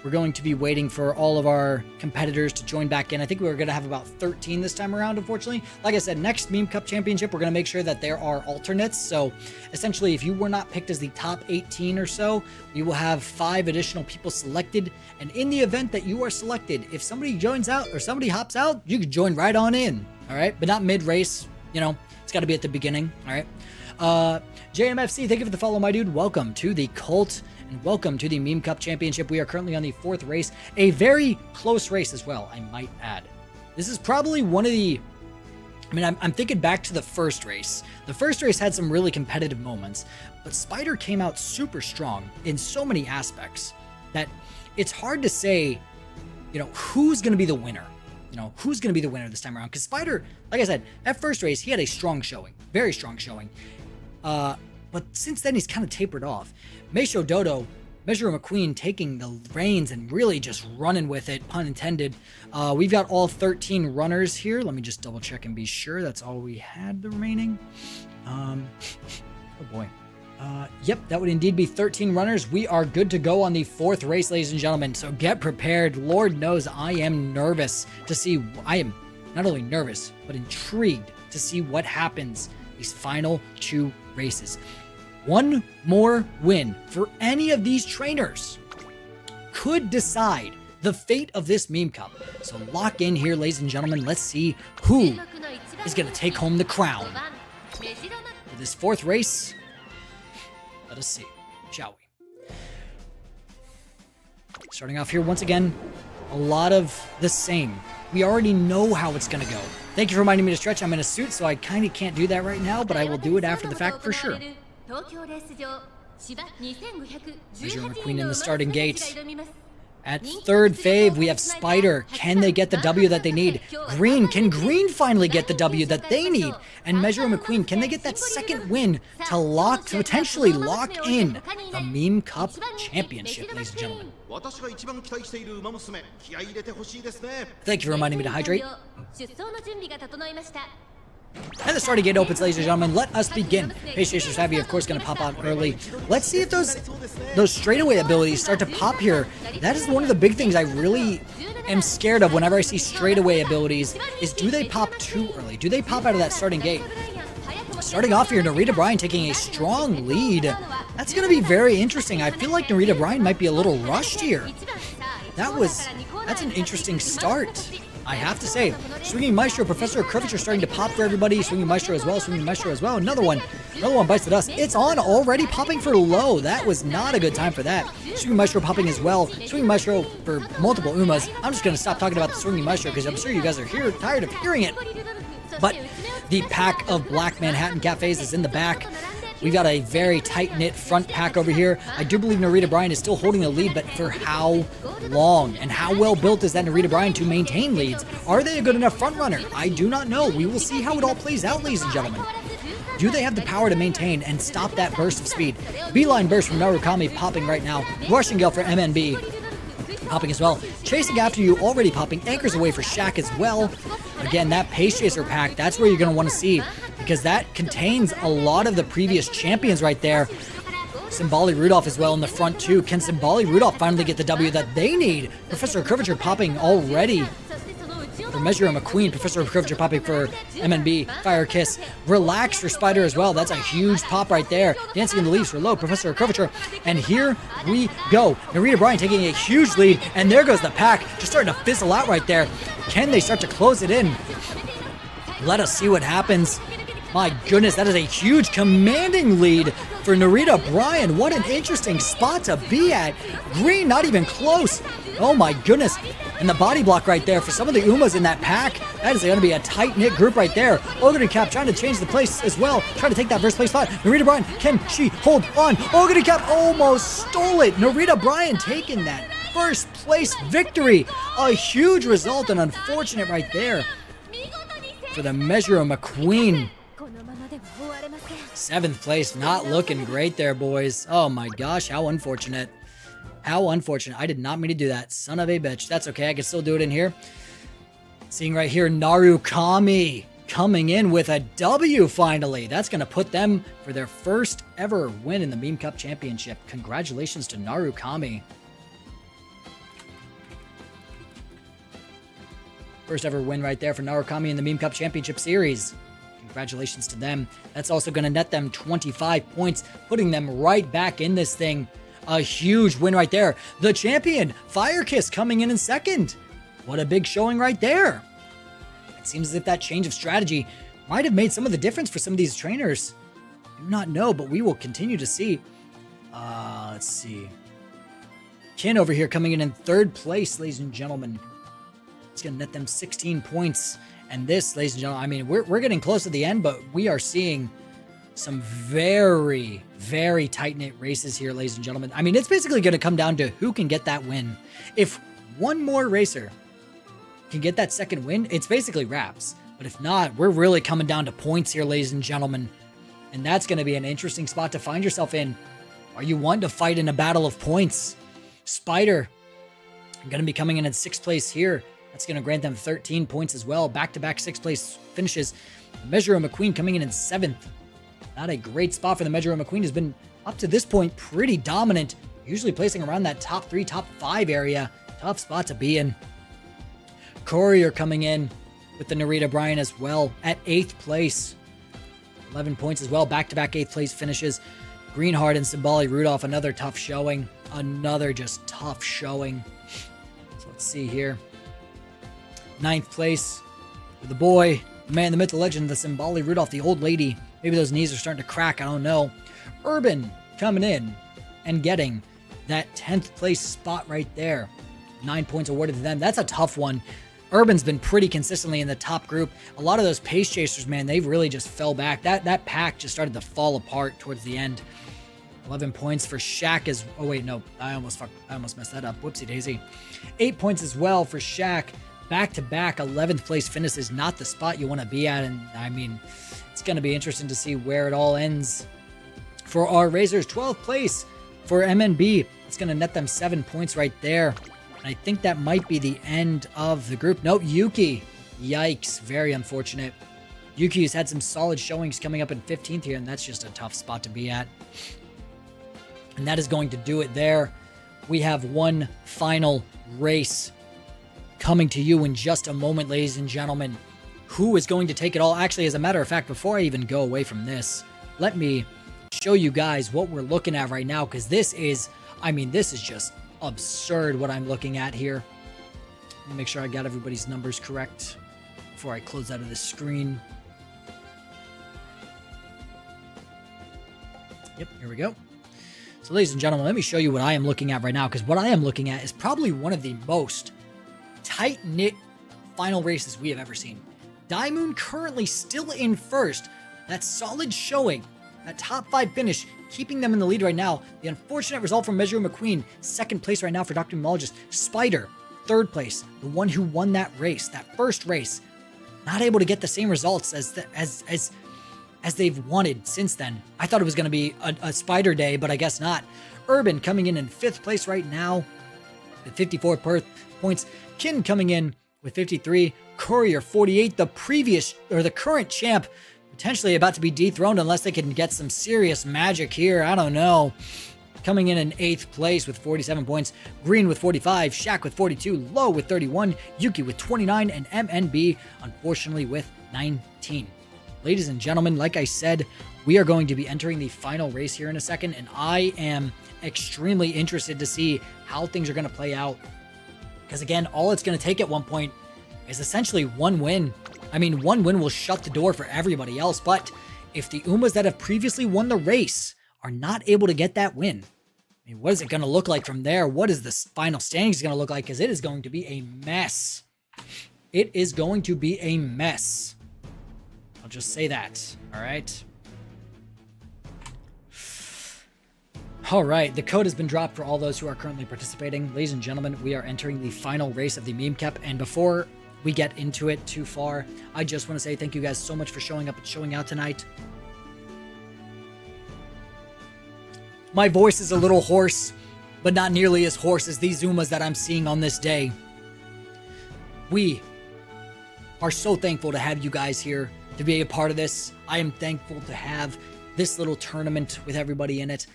we're going to be waiting for all of our competitors to join back in. I think we're going to have about 13 this time around, unfortunately. Like I said, next Meme Cup Championship, we're going to make sure that there are alternates. So essentially, if you were not picked as the top 18 or so, we will have 5 additional people selected. And in the event that you are selected, if somebody joins out or somebody hops out, you can join right on in. All right? But not mid-race. You know, it's got to be at the beginning. All right? JMFC, thank you for the follow, my dude. Welcome to the cult. And welcome to the Meme Cup Championship. We are currently on the 4th race. A very close race as well, I might add. This is probably one of the... I mean, I'm thinking back to the first race. The first race had some really competitive moments, but Spider came out super strong in so many aspects that it's hard to say, you know, who's going to be the winner. You know, who's going to be the winner this time around? Because Spider, like I said, that first race, he had a strong showing. Very strong showing. But since then, he's kind of tapered off. Meisho Dodo, Measure McQueen taking the reins and really just running with it, pun intended. We've got all 13 runners here. Let me just double check and be sure that's all we had the remaining. Oh boy. Yep, that would indeed be 13 runners. We are good to go on the 4th race, ladies and gentlemen. So get prepared. Lord knows I am nervous to see. I am not only nervous, but intrigued to see what happens these final 2 races. One more win for any of these trainers could decide the fate of this Meme Cup. So lock in here, ladies and gentlemen. Let's see who is going to take home the crown for this 4th race. Let us see, shall we? Starting off here, once again, a lot of the same. We already know how it's going to go. Thank you for reminding me to stretch. I'm in a suit, so I kind of can't do that right now, but I will do it after the fact for sure. Measure McQueen in the starting gate. At 3rd fave, we have Spider. Can they get the W that they need? Green, can Green finally get the W that they need? And Measure McQueen, can they get that 2nd win to potentially lock in the Meme Cup Championship, ladies and gentlemen? Thank you for reminding me to hydrate. And the starting gate opens, ladies and gentlemen. Let us begin. Pace Chaser Savvy, of course, going to pop out early. Let's see if those straightaway abilities start to pop here. That is one of the big things I really am scared of whenever I see straightaway abilities, is do they pop too early? Do they pop out of that starting gate? Starting off here, Narita Bryan taking a strong lead. That's going to be very interesting. I feel like Narita Bryan might be a little rushed here. That's an interesting start, I have to say. Swinging Maestro, Professor Curvature starting to pop for everybody. Swinging Maestro as well, Swinging Maestro as well. Another one bites the dust. It's on already, popping for low. That was not a good time for that. Swinging Maestro popping as well. Swinging Maestro for multiple Umas. I'm just going to stop talking about the Swinging Maestro because I'm sure you guys are tired of hearing it. But the pack of Black Manhattan Cafes is in the back. We got a very tight-knit front pack over here. I do believe Narita Bryan is still holding the lead, but for how long? And how well built is that Narita Bryan to maintain leads? Are they a good enough front runner? I do not know. We will see how it all plays out, ladies and gentlemen. Do they have the power to maintain and stop that burst of speed? Beeline burst from Narukami popping right now. Rushing Gale for MNB popping as well. Chasing after you already popping. Anchors away for Shaq as well. Again, that Pace Chaser pack, that's where you're going to want to see, because that contains a lot of the previous champions right there. Simbali Rudolph as well in the front too. Can Simbali Rudolph finally get the W that they need? Professor Curvature popping already. The for Measure McQueen. Professor of Curvature popping for MNB. Fire Kiss. Relax for Spider as well. That's a huge pop right there. Dancing in the Leaves for Low. Professor of Curvature. And here we go. Narita Bryan taking a huge lead. And there goes the pack. Just starting to fizzle out right there. Can they start to close it in? Let us see what happens. My goodness, that is a huge commanding lead for Narita Bryan. What an interesting spot to be at. Green not even close. Oh my goodness. And the body block right there for some of the Umas in that pack. That is going to be a tight-knit group right there. Ogre Cap trying to change the place as well. Trying to take that first place spot. Narita Bryan, can she hold on? Ogre Cap almost stole it. Narita Bryan taking that first place victory. A huge result and unfortunate right there for the Measure McQueen. 7th place, not looking great there, boys. Oh my gosh, how unfortunate. How unfortunate. I did not mean to do that. Son of a bitch. That's okay, I can still do it in here. Seeing right here, Narukami coming in with a W finally. That's going to put them for their first ever win in the Meme Cup Championship. Congratulations to Narukami. First ever win right there for Narukami in the Meme Cup Championship Series. Congratulations to them. That's also going to net them 25 points, putting them right back in this thing. A huge win right there. The champion, Fire Kiss, coming in second. What a big showing right there. It seems as if that change of strategy might have made some of the difference for some of these trainers. Do not know, but we will continue to see. Let's see. Kin over here coming in 3rd place, ladies and gentlemen. It's going to net them 16 points. And this, ladies and gentlemen, I mean, we're getting close to the end, but we are seeing some very, very tight-knit races here, ladies and gentlemen. I mean, it's basically going to come down to who can get that win. If one more racer can get that second win, it's basically wraps. But if not, we're really coming down to points here, ladies and gentlemen. And that's going to be an interesting spot to find yourself in. Are you wanting to fight in a battle of points? Spider going to be coming in 6th place here. That's going to grant them 13 points as well. Back-to-back 6th place finishes. Measure McQueen coming in 7th. Not a great spot for the Measure McQueen. Has been, up to this point, pretty dominant. Usually placing around that top 3, top 5 area. Tough spot to be in. Courier coming in with the Narita Bryan as well at 8th place. 11 points as well. Back-to-back 8th place finishes. Greenheart and Simbali Rudolph, another tough showing. Another just tough showing. So let's see here. 9th place with the boy, the man, the myth, the legend, the Simbali Rudolph, the old lady. Maybe those knees are starting to crack. I don't know. Urban coming in and getting that 10th place spot right there. 9 points awarded to them. That's a tough one. Urban's been pretty consistently in the top group. A lot of those pace chasers, man, they've really just fell back. That pack just started to fall apart towards the end. 11 points for Shaq as... Oh, wait, no. I almost messed that up. Whoopsie daisy. 8 points as well for Shaq. Back-to-back 11th place finish is not the spot you want to be at. And, I mean, it's going to be interesting to see where it all ends. For our Razors, 12th place for MNB. It's going to net them 7 points right there. And I think that might be the end of the group. Nope, Yuki. Yikes. Very unfortunate. Yuki has had some solid showings coming up in 15th here, and that's just a tough spot to be at. And that is going to do it there. We have one final race coming to you in just a moment, ladies and gentlemen. Who is going to take it all? Actually, as a matter of fact, before I even go away from this, let me show you guys what we're looking at right now, because this is, I mean, this is just absurd what I'm looking at here. Let me make sure I got everybody's numbers correct before I close out of this screen. Yep, here we go. So, ladies and gentlemen, let me show you what I am looking at right now, because what I am looking at is probably one of the most tight-knit final races we have ever seen. Daimoon currently still in first. That solid showing, that top 5 finish, keeping them in the lead right now. The unfortunate result from Measure McQueen, 2nd place right now for Dr. Memologist. Spider, 3rd place, the one who won that race, that first race. Not able to get the same results as they've wanted since then. I thought it was going to be a Spider day, but I guess not. Urban coming in 5th place right now with 54 points. Kin coming in with 53. Courier 48. The current champ potentially about to be dethroned unless they can get some serious magic here. I don't know. Coming in 8th place with 47 points, Green with 45, Shaq with 42, Low with 31, Yuki with 29, and MNB, unfortunately, with 19. Ladies and gentlemen, like I said, we are going to be entering the final race here in a second, and I am extremely interested to see how things are going to play out. Because again, all it's going to take at one point is essentially one win. I mean, one win will shut the door for everybody else, but if the Umas that have previously won the race are not able to get that win, I mean, what is it going to look like from there? What is the final standings going to look like? Because it is going to be a mess. It is going to be a mess. I'll just say that. All right. All right. The code has been dropped for all those who are currently participating. Ladies and gentlemen, we are entering the final race of the Meme Cup. And before we get into it too far, I just want to say thank you guys so much for showing up and showing out tonight. My voice is a little hoarse, but not nearly as hoarse as these Umas that I'm seeing on this day. We are so thankful to have you guys here to be a part of this. I am thankful to have this little tournament with everybody in it.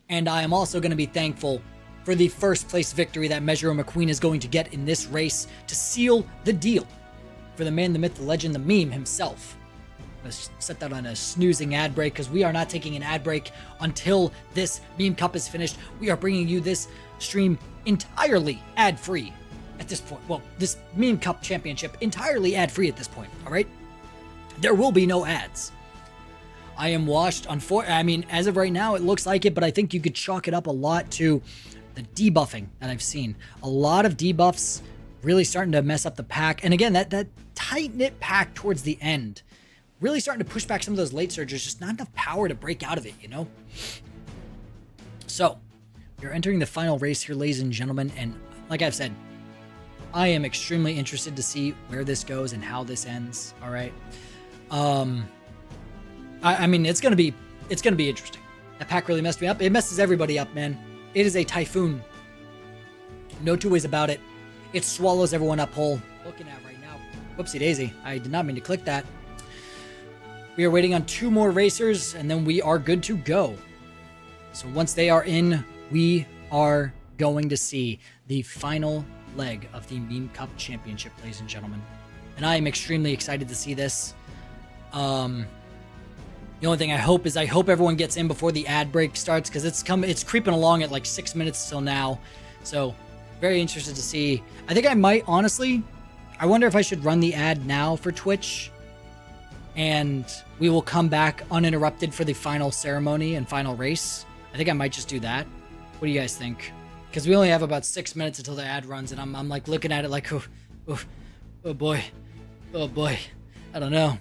And I am also going to be thankful for the first place victory that Measure McQueen is going to get in this race to seal the deal for the man, the myth, the legend, the meme himself. I'm going to set that on a snoozing ad break because we are not taking an ad break until this Meme Cup is finished. We are bringing you this stream entirely ad-free at this point. Well, this Meme Cup championship entirely ad-free at this point, all right? There will be no ads. I am washed. I mean, as of right now, it looks like it, but I think you could chalk it up a lot to the debuffing that I've seen. A lot of debuffs really starting to mess up the pack. And again, that tight-knit pack towards the end, really starting to push back some of those late surgers, just not enough power to break out of it, you know? So, we're entering the final race here, ladies and gentlemen, and like I've said, I am extremely interested to see where this goes and how this ends, all right? I mean, it's gonna be interesting. That pack really messed me up. It messes everybody up, man. It is a typhoon. No two ways about it. It swallows everyone up whole. Looking at right now. Whoopsie daisy. I did not mean to click that. We are waiting on 2 more racers, and then we are good to go. So once they are in, we are going to see the final leg of the Meme Cup Championship, ladies and gentlemen. And I am extremely excited to see this. The only thing I hope everyone gets in before the ad break starts, because it's creeping along at like 6 minutes till now. So very interested to see. I think I might, honestly, I wonder if I should run the ad now for Twitch, and we will come back uninterrupted for the final ceremony and final race. I think I might just do that. What do you guys think? Because we only have about 6 minutes until the ad runs, and I'm like looking at it like, oh boy, I don't know.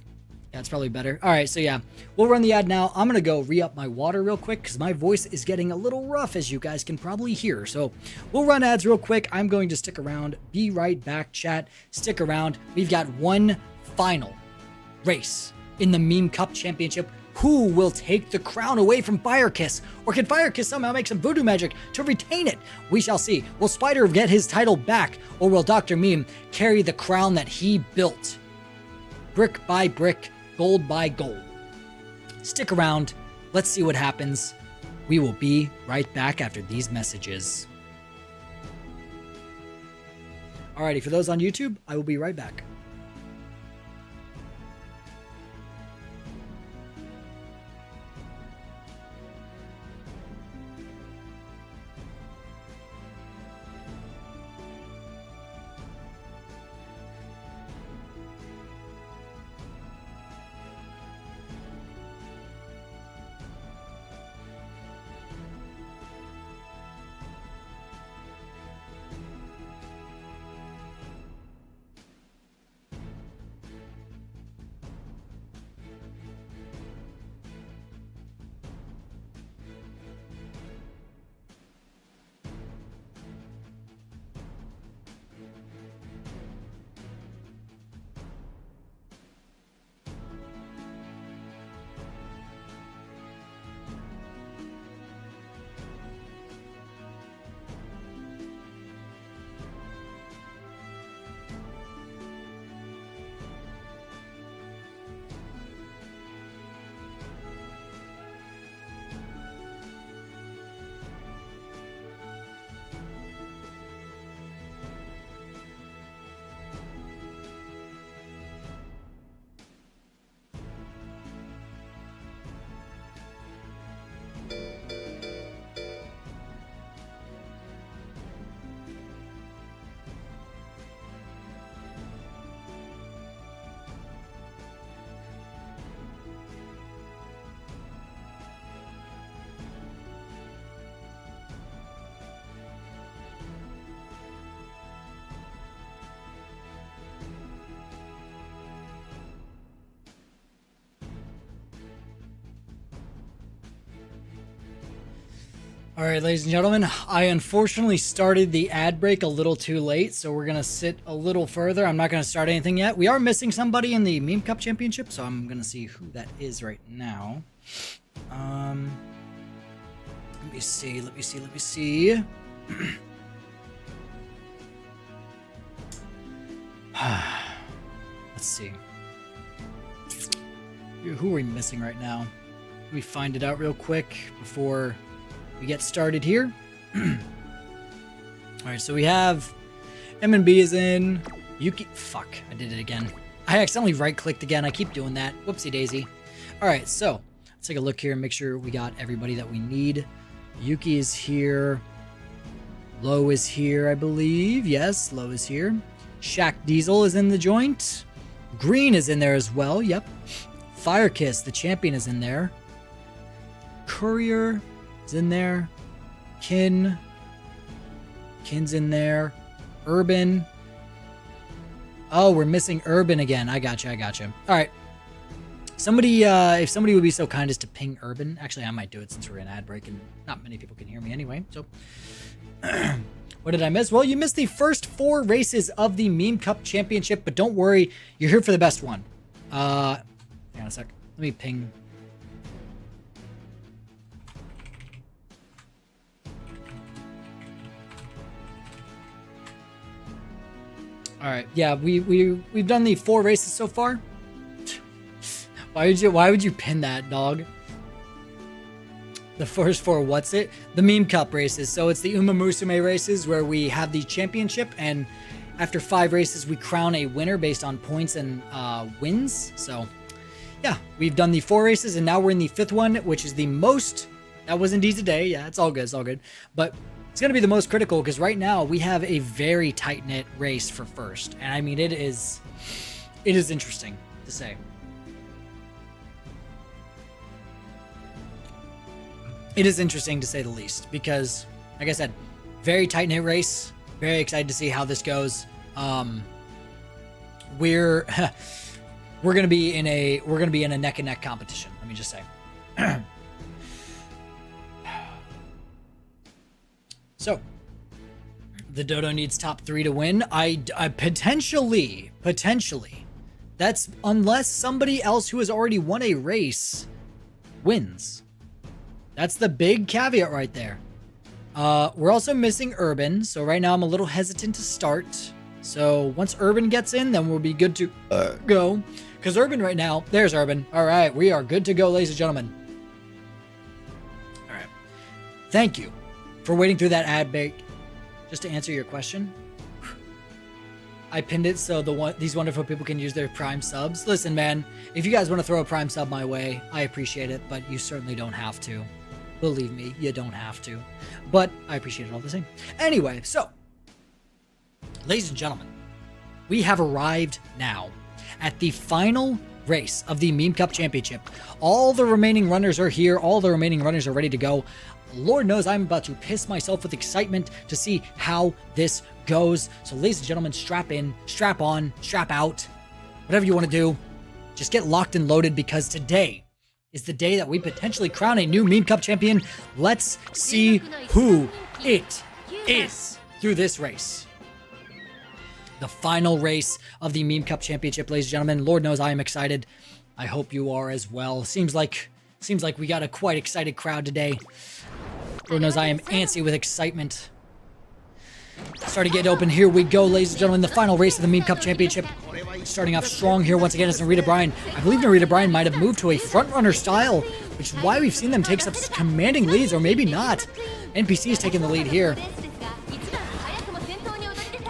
Yeah, it's probably better. All right, so yeah, we'll run the ad now. I'm going to go re-up my water real quick because my voice is getting a little rough, as you guys can probably hear. So we'll run ads real quick. I'm going to stick around. Be right back, chat. Stick around. We've got one final race in the Meme Cup Championship. Who will take the crown away from Firekiss? Or can Firekiss somehow make some voodoo magic to retain it? We shall see. Will Spider get his title back? Or will Dr. Meme carry the crown that he built? Brick by brick, gold by gold. Stick around. Let's see what happens. We will be right back after these messages. Alrighty, for those on YouTube, I will be right back. All right, ladies and gentlemen, I unfortunately started the ad break a little too late, so we're going to sit a little further. I'm not going to start anything yet. We are missing somebody in the Meme Cup Championship, so I'm going to see who that is right now. Let me see. Let's see. Who are we missing right now? Let me find it out real quick before we get started here. Alright, so we have M&B is in. Yuki. Fuck, I did it again. I accidentally right-clicked again. I keep doing that. Whoopsie daisy. Alright, so let's take a look here and make sure we got everybody that we need. Yuki is here. Low is here, I believe. Yes, Low is here. Shaq Diesel is in the joint. Green is in there as well. Yep. Firekiss, the champion, is in there. Courier is in there. Kin's in there. Urban. Oh, we're missing Urban again. I gotcha. All right. Somebody, if somebody would be so kind as to ping Urban. Actually, I might do it since we're in ad break and not many people can hear me anyway. So, what did I miss? Well, you missed the first 4 races of the Meme Cup Championship, but don't worry, you're here for the best one. Hang on a sec. Let me ping. All right. Yeah, we've done the 4 races so far. Why would you pin that, dog? The first 4, what's it? The Meme Cup races. So it's the Uma Musume races where we have the championship, and after 5 races, we crown a winner based on points and wins. So, yeah, we've done the 4 races, and now we're in the 5th one, which is the most. That was indeed today. Yeah, it's all good. But it's going to be the most critical because right now we have a very tight-knit race for first. And I mean, it is interesting to say. It is interesting to say the least because, like I said, very tight-knit race. Very excited to see how this goes. We're gonna be in a neck-and-neck competition. Let me just say. So, the Dodo needs top 3 to win. I potentially. That's unless somebody else who has already won a race wins. That's the big caveat right there. We're also missing Urban, so right now I'm a little hesitant to start. So once Urban gets in, then we'll be good to go. Because Urban right now, there's Urban. All right, we are good to go, ladies and gentlemen. All right. Thank you for waiting through that ad break. Just to answer your question, I pinned it so these wonderful people can use their Prime subs. Listen, man, if you guys want to throw a Prime sub my way, I appreciate it, but you certainly don't have to. Believe me, you don't have to. But I appreciate it all the same. Anyway, so, ladies and gentlemen, we have arrived now at the final race of the Meme Cup Championship. All the remaining runners are here. All the remaining runners are ready to go. Lord knows I'm about to piss myself with excitement to see how this goes. So, ladies and gentlemen, strap in, strap on, strap out, whatever you want to do. Just get locked and loaded because today is the day that we potentially crown a new Meme Cup champion. Let's see who it is through this race. The final race of the Meme Cup Championship, ladies and gentlemen. Lord knows I am excited. I hope you are as well. Seems like we got a quite excited crowd today. Lord knows I am antsy with excitement. Starting to get open. Here we go, ladies and gentlemen. The final race of the Meme Cup Championship. Starting off strong here once again is Narita Bryan. I believe Narita Bryan might have moved to a front-runner style, which is why we've seen them take some commanding leads, or maybe not. NPC is taking the lead here.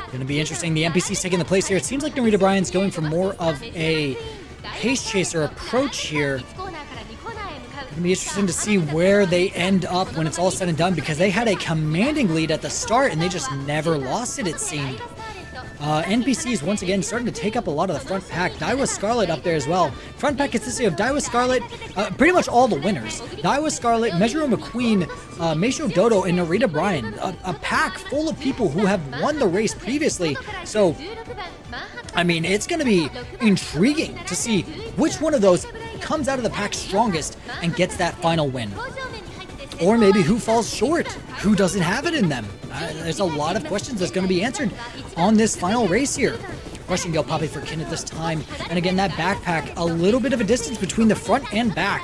Going to be interesting. The NPC is taking the place here. It seems like Narita Bryan's going for more of a pace chaser approach here. It's going to be interesting to see where they end up when it's all said and done, because they had a commanding lead at the start and they just never lost it seemed. NPCs once again starting to take up a lot of the front pack. Daiwa Scarlet up there as well. Front pack consisting of Daiwa Scarlet, pretty much all the winners. Daiwa Scarlet, Measure McQueen, Meisho Dodo, and Narita Bryan. A pack full of people who have won the race previously. So, I mean, it's going to be intriguing to see which one of those comes out of the pack strongest and gets that final win. Or maybe who falls short? Who doesn't have it in them? There's a lot of questions that's going to be answered on this final race here. Rushing Gale popping for Kin at this time. And again, that backpack, a little bit of a distance between the front and back.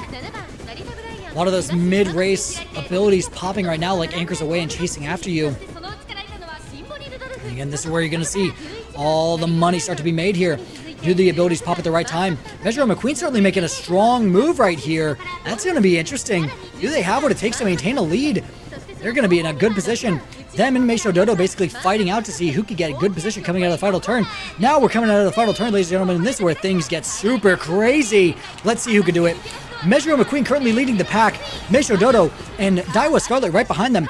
A lot of those mid-race abilities popping right now like anchors away and chasing after you. And again, this is where you're going to see all the money start to be made here. Do the abilities pop at the right time? Measuro McQueen certainly making a strong move right here. That's going to be interesting. Do they have what it takes to maintain a lead? They're going to be in a good position. Them and Meisho Dodo basically fighting out to see who could get a good position coming out of the final turn. Now we're coming out of the final turn, ladies and gentlemen, and this is where things get super crazy. Let's see who can do it. Measuro McQueen currently leading the pack. Meisho Dodo and Daiwa Scarlet right behind them.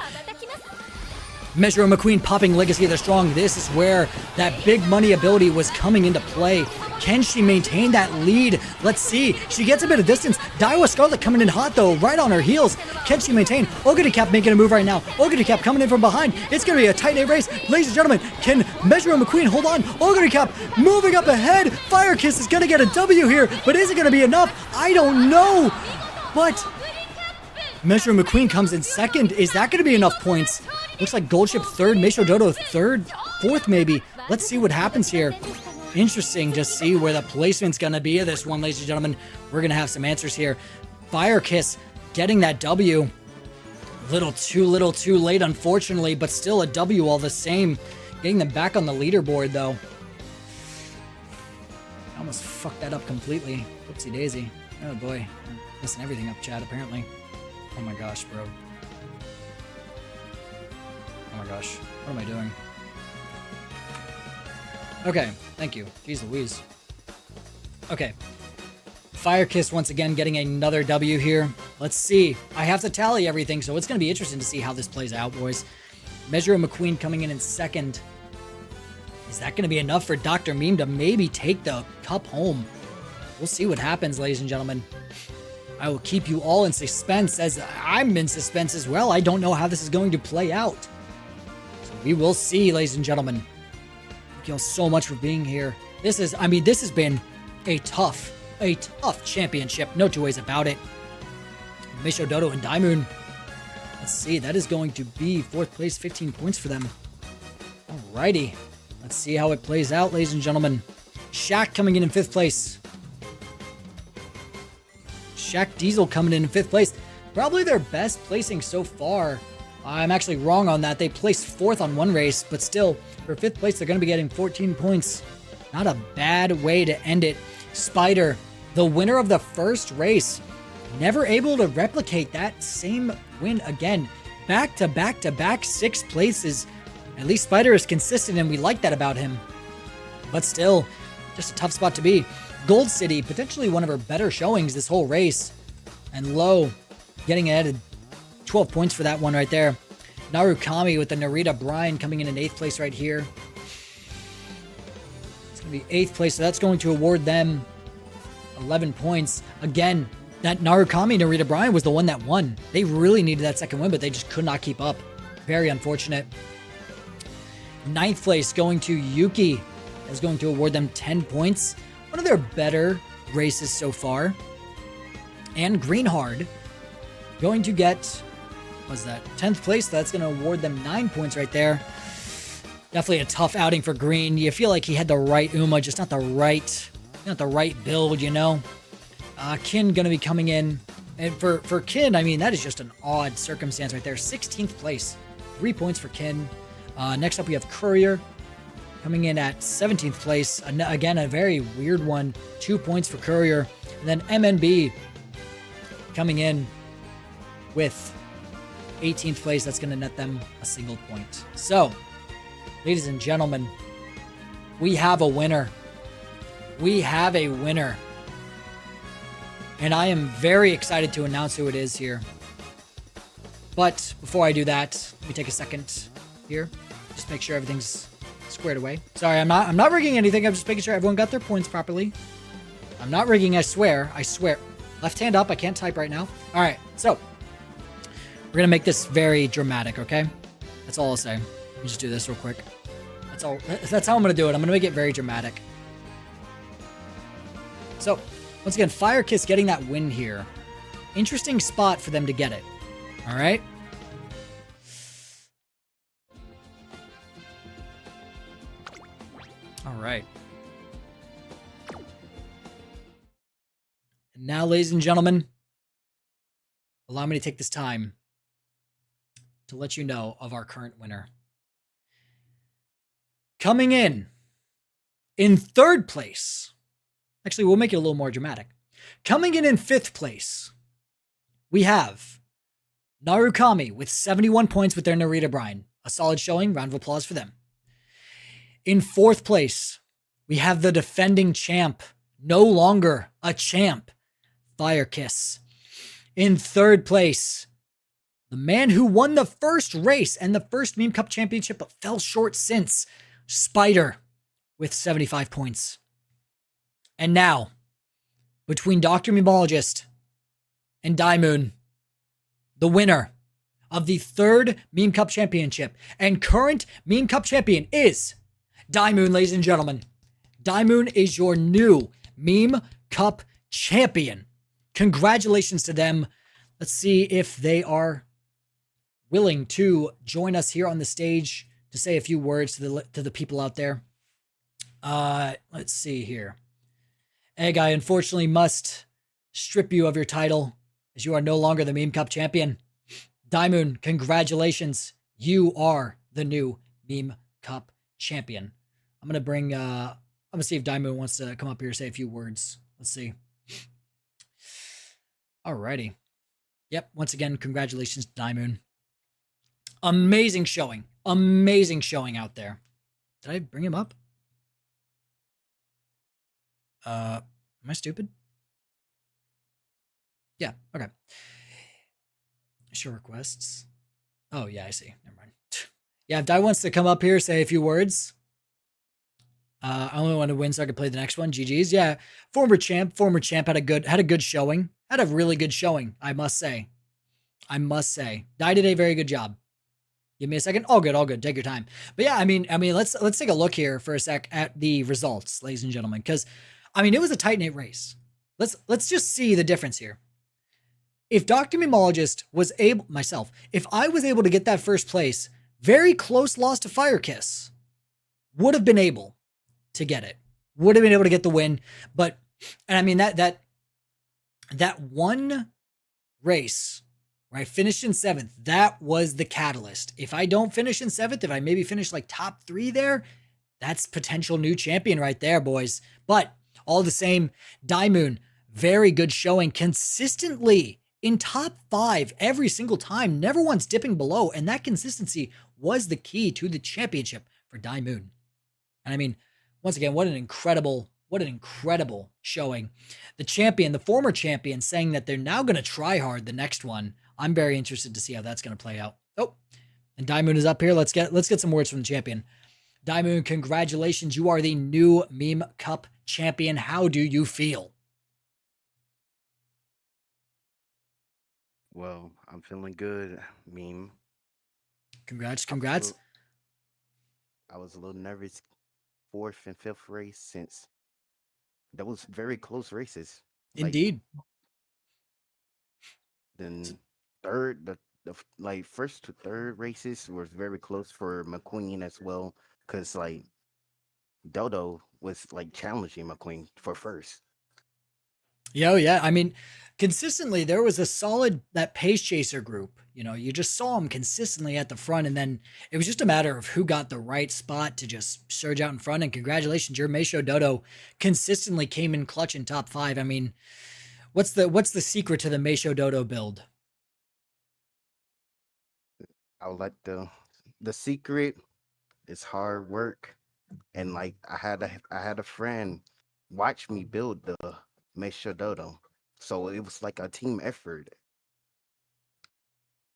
Measuro McQueen popping Legacy of the Strong. This is where that big money ability was coming into play. Can she maintain that lead? Let's see. She gets a bit of distance. Daiwa Scarlet coming in hot though, right on her heels. Can she maintain? Ogadicap making a move right now. Ogadicap coming in from behind. It's going to be a tight race. Ladies and gentlemen, can Measuro McQueen hold on? Ogadicap moving up ahead. Fire Kiss is going to get a W here, but is it going to be enough? I don't know. But Measuro McQueen comes in second. Is that going to be enough points? Looks like Goldship third, Meisho Dodo third, fourth maybe. Let's see what happens here. Interesting to see where the placement's going to be of this one, ladies and gentlemen. We're going to have some answers here. Fire Kiss getting that W. Little too late, unfortunately, but still a W all the same. Getting them back on the leaderboard, though. I almost fucked that up completely. Whoopsie daisy. Oh boy. I'm messing everything up, chat, apparently. Oh my gosh, bro. Oh my gosh. What am I doing? Okay, thank you. Jeez Louise. Okay. Fire Kiss once again getting another W here. Let's see. I have to tally everything, so it's going to be interesting to see how this plays out, boys. Measuro McQueen coming in second. Is that going to be enough for Dr. Meme to maybe take the cup home? We'll see what happens, ladies and gentlemen. I will keep you all in suspense, as I'm in suspense as well. I don't know how this is going to play out. So we will see, ladies and gentlemen. Thank you all so much for being here. This has been a tough championship. No two ways about it. Meisho Dodo and Daimoon. Let's see. That is going to be fourth place, 15 points for them. Alrighty. Let's see how it plays out, ladies and gentlemen. Shaq coming in fifth place. Shaq Diesel coming in fifth place. Probably their best placing so far. I'm actually wrong on that. They placed fourth on one race, but still, for fifth place, they're going to be getting 14 points. Not a bad way to end it. Spider, the winner of the first race, never able to replicate that same win again. Back to back sixth places. At least Spider is consistent, and we like that about him. But still, just a tough spot to be. Gold City, potentially one of her better showings this whole race. And Low, getting added 12 points for that one right there. Narukami with the Narita Brine coming in 8th place right here. It's going to be 8th place, so that's going to award them 11 points. Again, that Narukami Narita Brine was the one that won. They really needed that second win, but they just could not keep up. Very unfortunate. 9th place going to Yuki. That's going to award them 10 points. One of their better races so far. And Greenhard going to get, what's that, 10th place. That's going to award them 9 points right there. Definitely a tough outing for Green. You feel like he had the right Uma, just not the right build, you know. Kin going to be coming in. And for Kin, I mean, that is just an odd circumstance right there. 16th place. 3 points for Kin. Next up, we have Courier coming in at 17th place. Again, a very weird one. 2 points for Courier. And then MNB coming in with 18th place. That's going to net them a single point. So, ladies and gentlemen, we have a winner. We have a winner. And I am very excited to announce who it is here. But before I do that, let me take a second here. Just make sure everything's squared away. Sorry, I'm not rigging anything. I'm just making sure everyone got their points properly. I'm not rigging, I swear. I swear. Left hand up. I can't type right now. All right, so we're going to make this very dramatic, okay? That's all I'll say. Let me just do this real quick. That's how I'm going to do it. I'm going to make it very dramatic. So, once again, Fire Kiss getting that win here. Interesting spot for them to get it. All right. All right. And now, ladies and gentlemen, allow me to take this time to let you know of our current winner. Coming in third place. Actually, we'll make it a little more dramatic. Coming in fifth place, we have Narukami with 71 points with their Narita Brine. A solid showing. Round of applause for them. In fourth place, we have the defending champ, no longer a champ, Fire Kiss. In third place, the man who won the first race and the first Meme Cup Championship but fell short since, Spider, with 75 points. And now, between Dr. Memologist and Daimoon, the winner of the third Meme Cup Championship and current Meme Cup champion is Daimoon, ladies and gentlemen. Daimoon is your new Meme Cup champion. Congratulations to them. Let's see if they are willing to join us here on the stage to say a few words to the people out there. Let's see here. Egg, I unfortunately must strip you of your title as you are no longer the Meme Cup champion. Daimoon, congratulations. You are the new Meme Cup champion. I'm going to see if Daimoon wants to come up here and say a few words. Let's see. Alrighty. Yep. Once again, congratulations to Daimoon. Amazing showing. Amazing showing out there. Did I bring him up? Am I stupid? Yeah. Okay. Show requests. Oh, yeah, I see. Never mind. Yeah, if Dai wants to come up here, say a few words. I only want to win so I can play the next one. GG's. Yeah. Former champ had a good showing. Had a really good showing, I must say. Dai did a very good job. Give me a second. All good. Take your time. But yeah, I mean, let's take a look here for a sec at the results, ladies and gentlemen, because it was a tight-knit race. Let's just see the difference here. If Dr. Memologist was able, if I was able to get that first place, very close loss to Fire Kiss, would have been able to get it. Would have been able to get the win. But, and that one race where I finished in 7th, that was the catalyst. If I don't finish in 7th, if I maybe finish like top 3 there, that's potential new champion right there, boys. But all the same, Daimoon, very good showing consistently in top 5 every single time, never once dipping below. And that consistency was the key to the championship for Daimoon. And once again, what an incredible showing. The champion, the former champion, saying that they're now going to try hard the next one. I'm very interested to see how that's going to play out. Oh, and Daimoon is up here. Let's get some words from the champion. Daimoon, congratulations. You are the new Meme Cup champion. How do you feel? Well, I'm feeling good, Meme. Congrats. I was a little nervous 4th and 5th race since that was very close races. Indeed. Then third, the first to third races were very close for McQueen as well, because Dodo was challenging McQueen for first. Yeah. Consistently, there was a solid, that Pace Chaser group. You just saw them consistently at the front, and then it was just a matter of who got the right spot to just surge out in front. And congratulations, your Meisho Dodo consistently came in clutch in top 5. What's the secret to the Meisho Dodo build? I would like the secret is hard work, and I had a friend watch me build the Meisho Dodo. So it was like a team effort.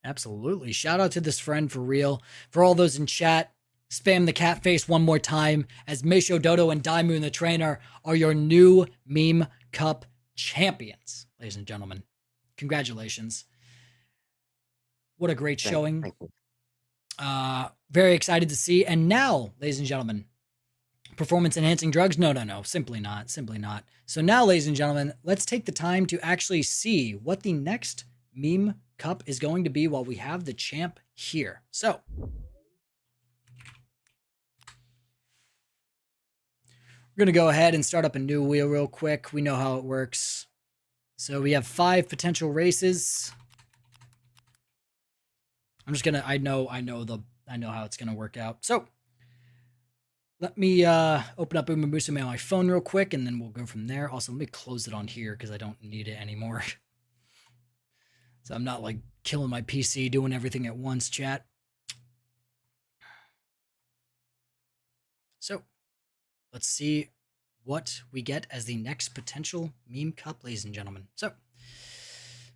Absolutely. Shout out to this friend for real. For all those in chat, spam the cat face one more time as Meisho Dodo and Daimoon the trainer are your new Meme Cup champions, ladies and gentlemen. Congratulations. What a great showing. Thank you. Very excited to see. And now, ladies and gentlemen, performance enhancing drugs? No. Simply not. So now, ladies and gentlemen, let's take the time to actually see what the next Meme cup is going to be while we have the champ here. So we're going to go ahead and start up a new wheel real quick. We know how it works. So we have 5 potential races. I'm just going to, I know how it's going to work out. So let me open up Umamusume on my phone real quick, and then we'll go from there. Also, let me close it on here because I don't need it anymore. So I'm not like killing my PC doing everything at once, chat. So let's see what we get as the next potential meme cup, ladies and gentlemen. So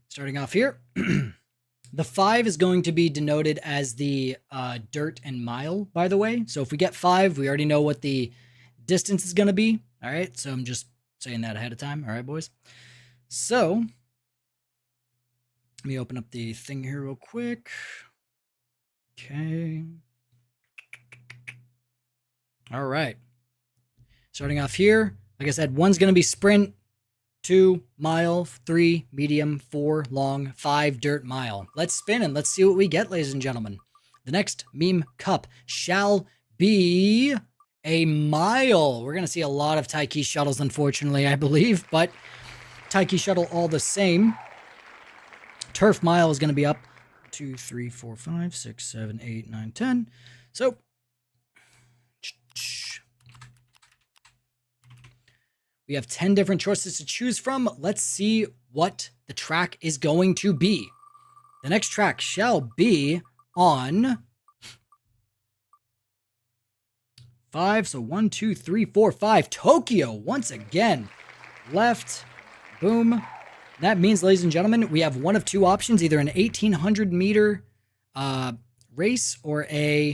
starting off here, the 5 is going to be denoted as the dirt and mile, by the way. So if we get 5, we already know what the distance is going to be. All right. So I'm just saying that ahead of time. All right, boys. So let me open up the thing here real quick. Okay. All right. Starting off here, like I said, 1's going to be sprint, 2 mile, 3 medium, 4 long, 5 dirt mile. Let's spin and let's see what we get, ladies and gentlemen. The next meme cup shall be a mile. We're going to see a lot of Taiki shuttles, unfortunately, I believe, but Taiki shuttle all the same. Turf mile is going to be up 2, 3, 4, 5, 6, 7, 8, 9, 10. So we have 10 different choices to choose from. Let's see what the track is going to be. The next track shall be on 5. So 1, 2, 3, 4, 5. Tokyo once again. Left. Boom. That means, ladies and gentlemen, we have one of 2 options, either an 1,800 meter race or a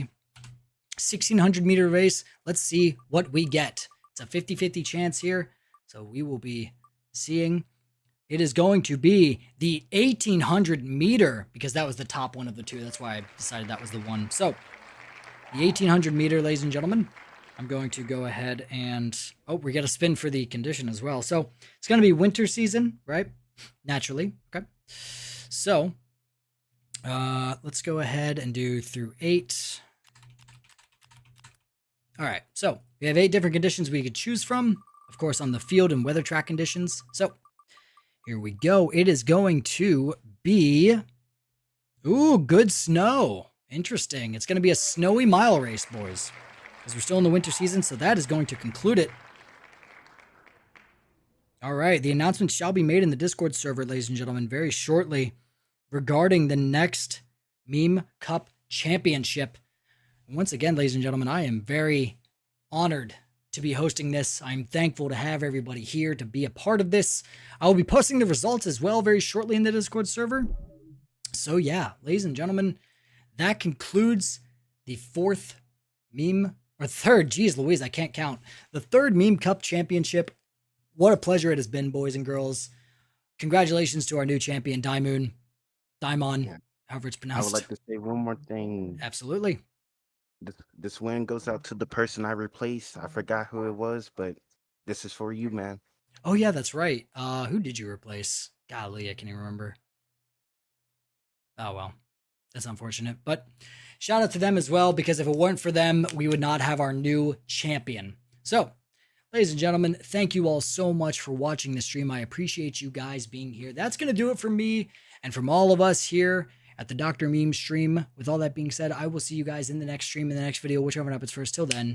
1,600 meter race. Let's see what we get. It's a 50-50 chance here. So we will be seeing. It is going to be the 1,800 meter, because that was the top one of the 2. That's why I decided that was the one. So the 1,800 meter, ladies and gentlemen, I'm going to go ahead and, oh, we got a spin for the condition as well. So it's going to be winter season, right? Naturally. Okay. So let's go ahead and do through 8. All right. So we have 8 different conditions we could choose from, of course, on the field and weather track conditions. So here we go. It is going to be, ooh, good snow. Interesting. It's going to be a snowy mile race, boys, because we're still in the winter season. So that is going to conclude it. All right. The announcement shall be made in the Discord server, ladies and gentlemen, very shortly regarding the next Meme Cup Championship. And once again, ladies and gentlemen, I am very honored to be hosting this. I'm thankful to have everybody here to be a part of this. I will be posting the results as well very shortly in the Discord server. So yeah, ladies and gentlemen, that concludes the 4th meme, or 3rd, geez Louise, I can't count. The 3rd Meme Cup Championship. What a pleasure it has been, boys and girls. Congratulations to our new champion, Daimon, yeah, however it's pronounced. I would like to say one more thing. Absolutely. This win goes out to the person I replaced. I forgot who it was, but this is for you, man. Oh yeah, that's right. Who did you replace? Golly, I can't even remember. Oh well, that's unfortunate. But shout out to them as well, because if it weren't for them, we would not have our new champion. So, ladies and gentlemen, thank you all so much for watching the stream. I appreciate you guys being here. That's going to do it for me and from all of us here at the Dr. Meme stream. With all that being said, I will see you guys in the next stream, in the next video, whichever one happens first. Till then,